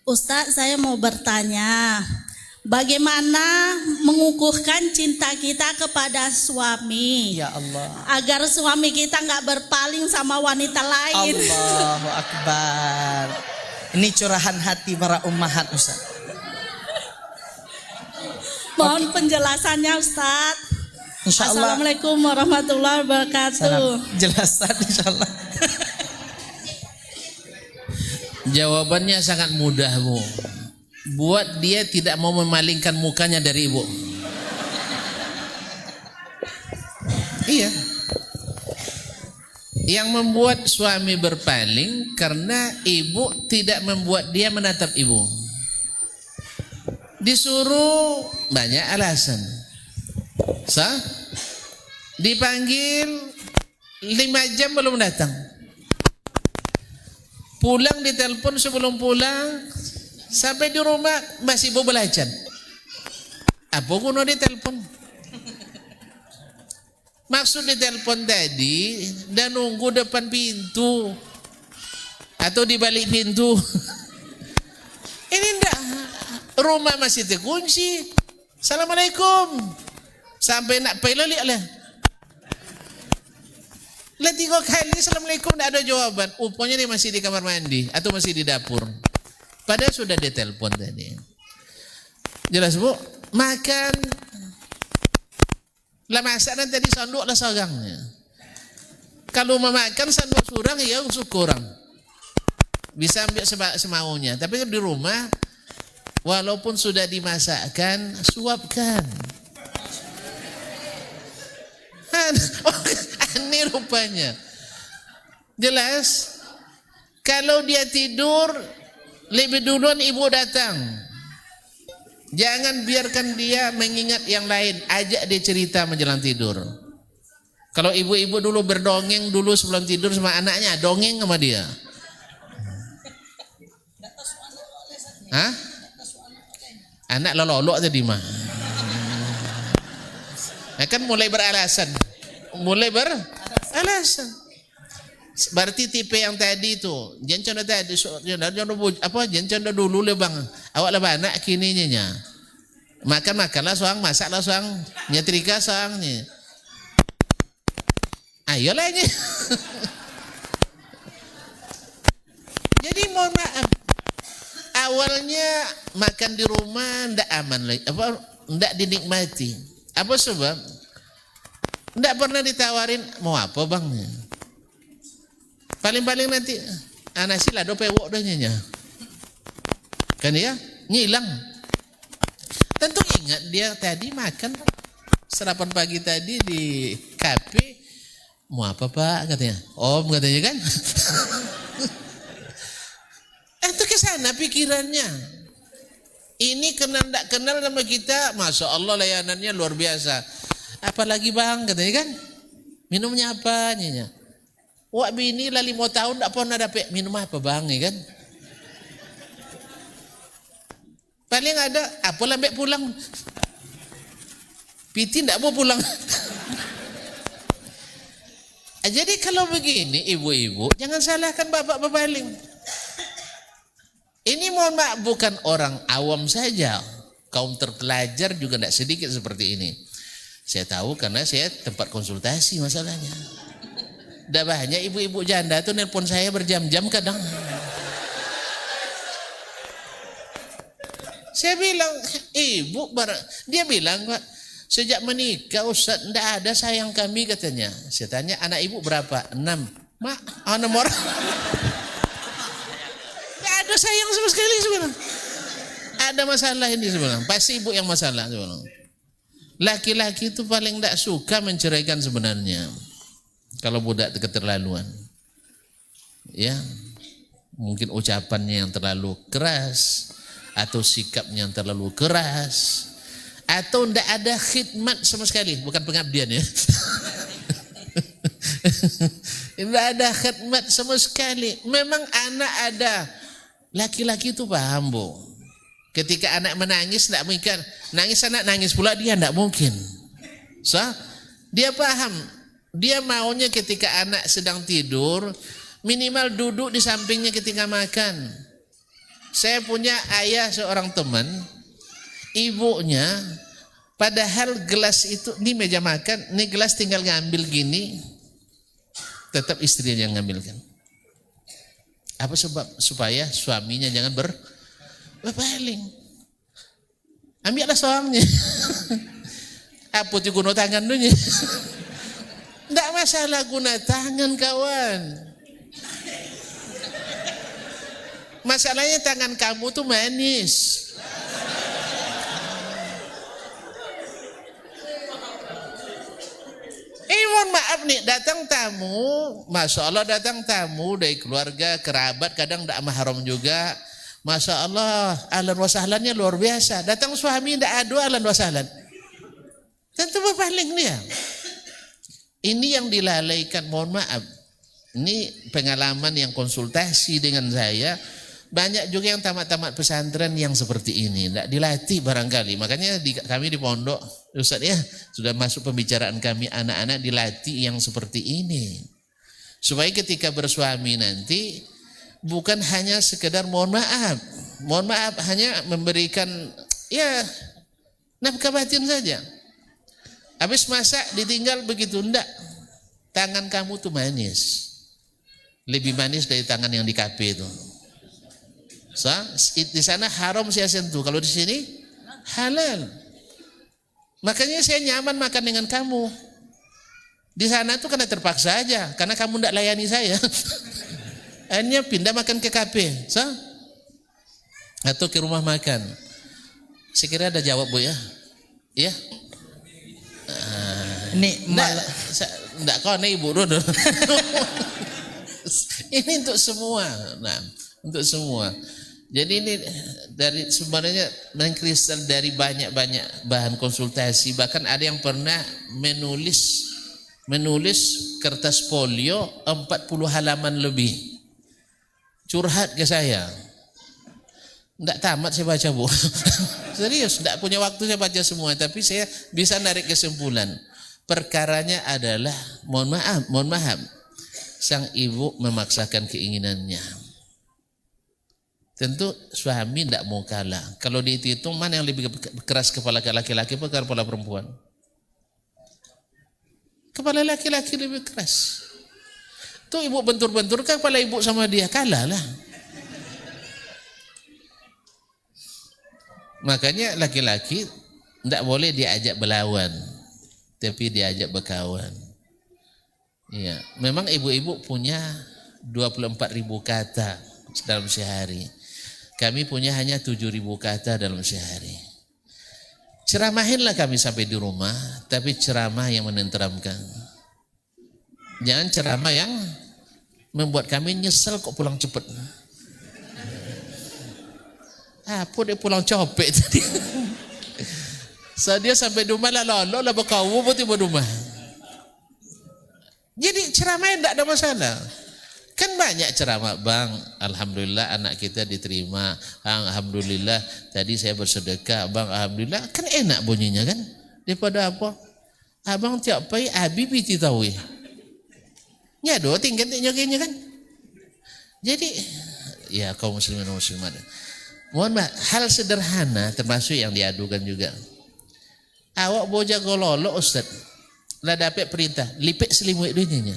Ustadz, saya mau bertanya, bagaimana mengukuhkan cinta kita kepada suami? Ya Allah. Agar suami kita nggak berpaling sama wanita lain. Allahu Akbar. Ini curahan hati para ummahat, Ustaz. Mohon penjelasannya, Ustadz. Insyaallah. Assalamualaikum warahmatullahi wabarakatuh. Jelasan insyaallah. Jawabannya sangat mudah, Bu. Buat dia tidak mau memalingkan mukanya dari ibu. Iya. Yang membuat suami berpaling karena ibu tidak membuat dia menatap ibu. Disuruh banyak alasan. Dipanggil 5 jam belum datang. Pulang ditelepon sebelum pulang, sampai di rumah masih mau belajar. Apa guna ditelepon? Maksud ditelepon tadi dan nunggu depan pintu atau di balik pintu. Ini enggak, rumah masih terkunci. Assalamualaikum. Sampai nak pelalik lah. Lah 3 kali assalamualaikum tidak ada jawaban. Rupanya dia masih di kamar mandi atau masih di dapur. Padahal sudah ditelepon tadi. Jelas Bu? Makan. Lah masak dan tadi sanduk lah sarangnya. Kalau memakan sanduk surang ya kurang. Bisa ambil semaunya. Tapi di rumah walaupun sudah dimasakkan, suapkan. Ini rupanya. Jelas. Kalau dia tidur, lebih duluan ibu datang. Jangan biarkan dia mengingat yang lain. Ajak dia cerita menjelang tidur. Kalau ibu-ibu dulu berdongeng dulu sebelum tidur sama anaknya, dongeng sama dia. Hah? Anak lolok tadi mah. Kan mulai beralasan. Berarti tipe yang tadi itu, jangan tadi, jangan dulu le bang. Awak lah anak kininya. Makanlah soang, masaklah soang, nyetrika soang ni. Ayolah ni. Jadi mohon maaf. Awalnya makan di rumah ndak aman lagi, ndak dinikmati. Apa sebab? Ndak pernah ditawarin mau apa bang? Paling-paling nanti nasi lah do pewok dah nya. Kan ya? Ngilang. Tentu ingat dia tadi makan sarapan pagi tadi di kafe. Mau apa Pak katanya? Om katanya kan? Itu ke sana pikirannya. Ini kenal tak kenal sama kita, Masya Allah layanannya luar biasa. Apalagi bang katanya kan? Minumnya apa nya? Wak bini lah 5 tahun tak pernah dapat minum apa bang ya kan? Paling ada apa lambek pulang. Piti tak mau pulang. Jadi kalau begini ibu-ibu jangan salahkan bapak berpaling. Ini mohon maaf bukan orang awam saja, kaum terpelajar juga tidak sedikit seperti ini. Saya tahu karena saya tempat konsultasi masalahnya. Udah banyak ibu-ibu janda tuh nelpon saya berjam-jam kadang. Saya bilang, ibu, dia bilang, Pak, sejak menikah Ustaz, enggak ada sayang kami katanya. Saya tanya, anak ibu berapa? 6. Mak, 6 orang. Enggak ada sayang sama sekali sebenarnya. Ada masalah ini sebenarnya. Pasti ibu yang masalah sebenarnya. Laki-laki itu paling enggak suka menceraikan sebenarnya. Kalau budak keterlaluan. Ya. Mungkin ucapannya yang terlalu keras, atau sikapnya yang terlalu keras, atau tidak ada khidmat sama sekali, bukan pengabdian ya. Tidak ada khidmat sama sekali. Memang anak ada. Laki-laki itu paham, Bu. Ketika anak menangis, tidak mungkin nangis anak nangis pula dia, tidak mungkin. So, dia paham. Dia maunya ketika anak sedang tidur, minimal duduk di sampingnya ketika makan. Saya punya ayah seorang teman, ibunya padahal gelas itu, ini meja makan, ini gelas tinggal ngambil gini, tetap istrinya yang ngambilkan. Apa sebab? Supaya suaminya jangan berpaling. Ambillah soangnya. Apa tuh guna tangan dulu? Tidak masalah guna tangan kawan. Masalahnya tangan kamu tuh manis. Mohon maaf nih, datang tamu, Masya Allah datang tamu dari keluarga, kerabat, kadang tidak mahram juga. Masya Allah, ahlan wa sahlannya luar biasa. Datang suami tidak ada ahlan wa sahlan. Tentu berpaling dia. Ini yang dilalaikan, mohon maaf. Ini pengalaman yang konsultasi dengan saya. Banyak juga yang tamat-tamat pesantren yang seperti ini, tidak dilatih barangkali. Makanya kami di pondok, Ustaz ya, sudah masuk pembicaraan kami, anak-anak dilatih yang seperti ini. Supaya ketika bersuami nanti, bukan hanya sekedar mohon maaf hanya memberikan ya nafkah batin saja. Habis masak ditinggal begitu, enggak. Tangan kamu tuh manis. Lebih manis dari tangan yang di kafe itu. So, di sana haram saya sentuh, kalau di sini halal. Makanya saya nyaman makan dengan kamu. Di sana tuh karena terpaksa aja, karena kamu tidak layani saya. Akhirnya pindah makan ke kafe, so? Atau ke rumah makan. Saya kira ada jawab Bu ya? Iya? Ini enggak kau nih Ibu dulu. Ini untuk semua. Nah, untuk semua. Jadi ini dari sebenarnya mengkristal dari banyak-banyak bahan konsultasi. Bahkan ada yang pernah menulis kertas folio 40 halaman lebih. Curhat ke saya. Enggak tamat saya baca Bu. Serius, enggak punya waktu saya baca semua. Tapi saya bisa narik kesimpulan. Perkaranya adalah, mohon maaf. Sang ibu memaksakan keinginannya. Tentu suami tidak mau kalah. Kalau dihitung mana yang lebih keras kepala laki-laki atau kepala perempuan? Kepala laki-laki lebih keras. Tuh ibu bentur-bentur kan kepala ibu sama dia, kalah lah. Makanya laki-laki tidak boleh diajak berlawan, tapi diajak berkawan. Iya, memang ibu-ibu punya 24.000 kata dalam sehari. Kami punya hanya 7.000 kata dalam sehari. Ceramahinlah kami sampai di rumah, tapi ceramah yang menenteramkan. Jangan ceramah yang membuat kami nyesel kok pulang cepat. Apa dia pulang copet tadi? Dia sampai rumah lah lolo lah berkau buat ibu rumah. Jadi ceramah tidak ada masalah. Kan banyak ceramah, Bang, alhamdulillah anak kita diterima, alhamdulillah tadi saya bersedekah, Bang, alhamdulillah, kan enak bunyinya kan? Daripada apa? Abang tiap pagi abi piti tahu ya. Nyado tinggal nyokenya kan? Jadi ya kaum muslimin dan muslimat. Mohon maaf, hal sederhana termasuk yang diadukan juga. Awak boja gololo Ustaz. Lah dapat perintah, lipat selimut dunia.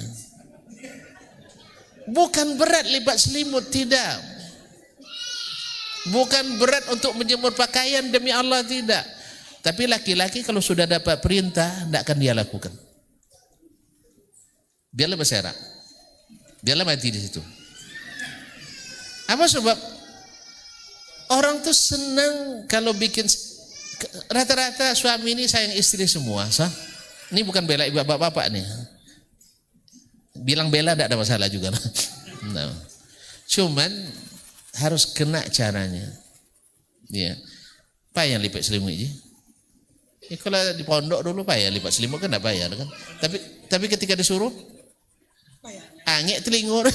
Bukan berat lipat selimut, tidak. Bukan berat untuk menjemur pakaian, demi Allah tidak. Tapi laki-laki kalau sudah dapat perintah, tidak akan dia lakukan. Biarlah berserak. Biarlah mati di situ. Apa sebab? Orang tuh senang kalau bikin, rata-rata suami ini sayang istri semua, sah? Ini bukan bela ibu bapak-bapak nih. Bilang bela tidak ada masalah juga. No. Cuman harus kena caranya. Ya. Payah lipat selimut je. Ya, kalau di pondok dulu payah lipat selimut kan tidak payah kan. Tapi ketika disuruh angin telingur.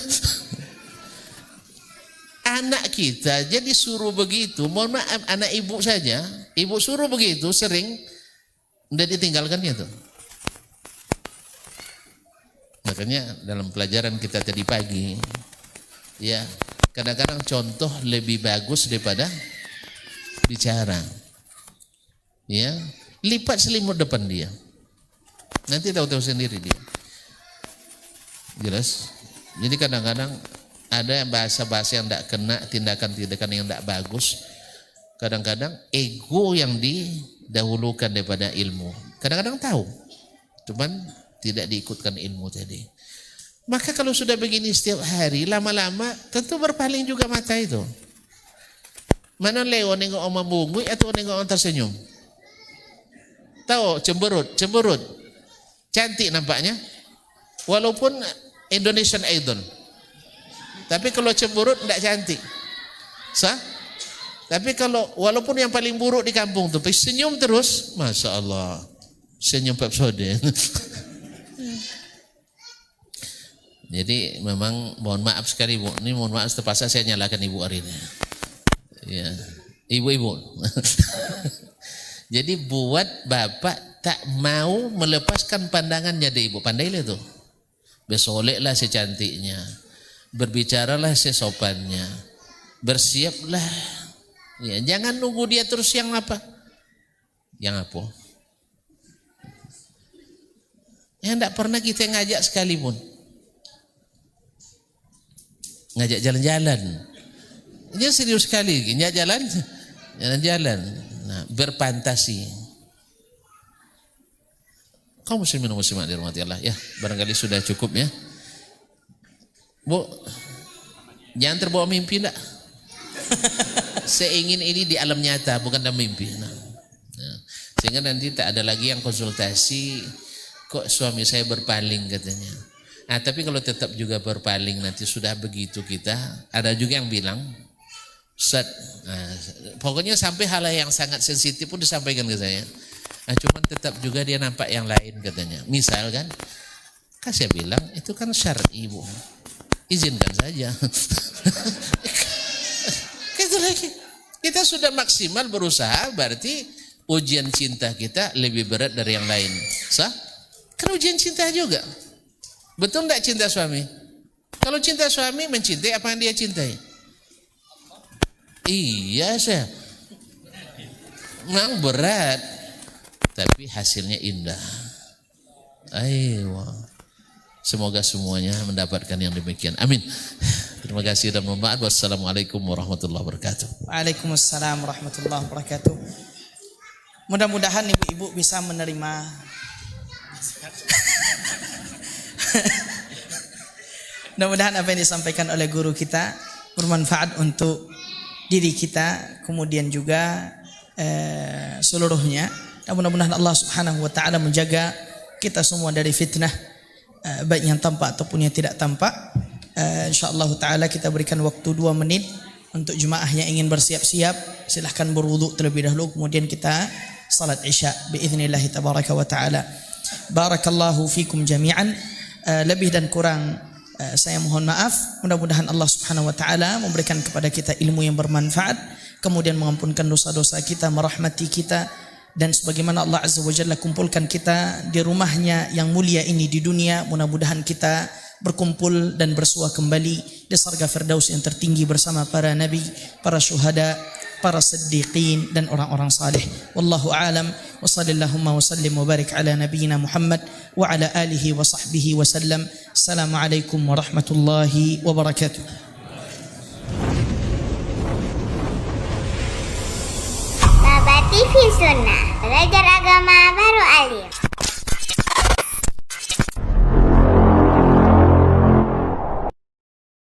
Anak kita jadi suruh begitu. Mohon maaf, anak ibu saja. Ibu suruh begitu sering udah ditinggalkannya tuh. Makanya dalam pelajaran kita tadi pagi, ya kadang-kadang contoh lebih bagus daripada bicara. Ya, lipat selimut depan dia. Nanti tahu-tahu sendiri dia. Jelas? Jadi kadang-kadang ada bahasa-bahasa yang tidak kena, tindakan-tindakan yang tidak bagus. Kadang-kadang ego yang didahulukan daripada ilmu. Kadang-kadang tahu, cuman tidak diikutkan ilmu tadi. Maka kalau sudah begini setiap hari, lama-lama tentu berpaling juga mata itu. Mana Leo nengok orang membungui atau nengok orang tersenyum? Tahu, cemberut. Cantik nampaknya. Walaupun Indonesian Idol. Tapi kalau cemberut tidak cantik. Sah? Tapi kalau walaupun yang paling buruk di kampung tuh senyum terus, Masya Allah. Senyum Pepsode. Jadi memang mohon maaf sekali Bu. Ini mohon maaf terpaksa saya nyalakan Ibu hari ini. Ya, ibu-ibu. Jadi buat bapak tak mau melepaskan pandangannya dari ibu. Pandailah itu. Bersoleklah secantiknya. Berbicaralah sesopannya. Bersiaplah. Ya, jangan nunggu dia terus yang apa? Yang apa? Yang tidak pernah kita ngajak sekalipun. Ngajak jalan-jalan. Dia serius sekali, ngajak jalan-jalan. Nah, berfantasi. Kaum muslimin dan muslimat dirahmati Allah ya, barangkali sudah cukup ya. Bu, jangan terbawa mimpi enggak? Saya ingin ini di alam nyata, bukan dalam mimpi. Nah, sehingga nanti tak ada lagi yang konsultasi, kok suami saya berpaling katanya. Nah, tapi kalau tetap juga berpaling nanti sudah begitu kita, ada juga yang bilang, Ustaz, pokoknya sampai hal yang sangat sensitif pun disampaikan ke saya. Nah, cuman tetap juga dia nampak yang lain katanya. Misal kan saya bilang itu kan syar'i Bu, izinkan saja. Gitu lagi. Kita sudah maksimal berusaha, berarti ujian cinta kita lebih berat dari yang lain. Sah? Kan ujian cinta juga. Betul enggak cinta suami? Kalau cinta suami mencintai apa yang dia cintai? Iya saya. Memang berat, tapi hasilnya indah. Ayo. Semoga semuanya mendapatkan yang demikian. Amin. Terima kasih dan mohon maaf. Wassalamualaikum warahmatullahi wabarakatuh. Waalaikumsalam warahmatullahi wabarakatuh. Mudah-mudahan ibu-ibu bisa menerima mudah-mudahan apa yang disampaikan oleh guru kita bermanfaat untuk diri kita, kemudian juga seluruhnya. Dan mudah-mudahan Allah Subhanahu wa taala menjaga kita semua dari fitnah, baik yang tampak ataupun yang tidak tampak. Insyaallah taala kita berikan waktu 2 menit untuk jemaah yang ingin bersiap-siap, silahkan berwudu terlebih dahulu, kemudian kita salat Isya biiznillah tabaraka wa taala. Barakallahu fikum jami'an. Lebih dan kurang saya mohon maaf. Mudah-mudahan Allah Subhanahu wa taala memberikan kepada kita ilmu yang bermanfaat, kemudian mengampunkan dosa-dosa kita, merahmati kita, dan sebagaimana Allah Azza wa Jalla kumpulkan kita di rumahnya yang mulia ini di dunia, mudah-mudahan kita berkumpul dan bersua kembali di surga Firdaus yang tertinggi bersama para nabi, para syuhada, para siddiqin dan orang-orang saleh. Wallahu a'lam wa sallallahu wa sallim wa barik ala nabiyyina Muhammad wa ala alihi wa sahbihi wa sallam. Assalamualaikum warahmatullahi wabarakatuh. Baba TV Sunnah, belajar agama baru alim.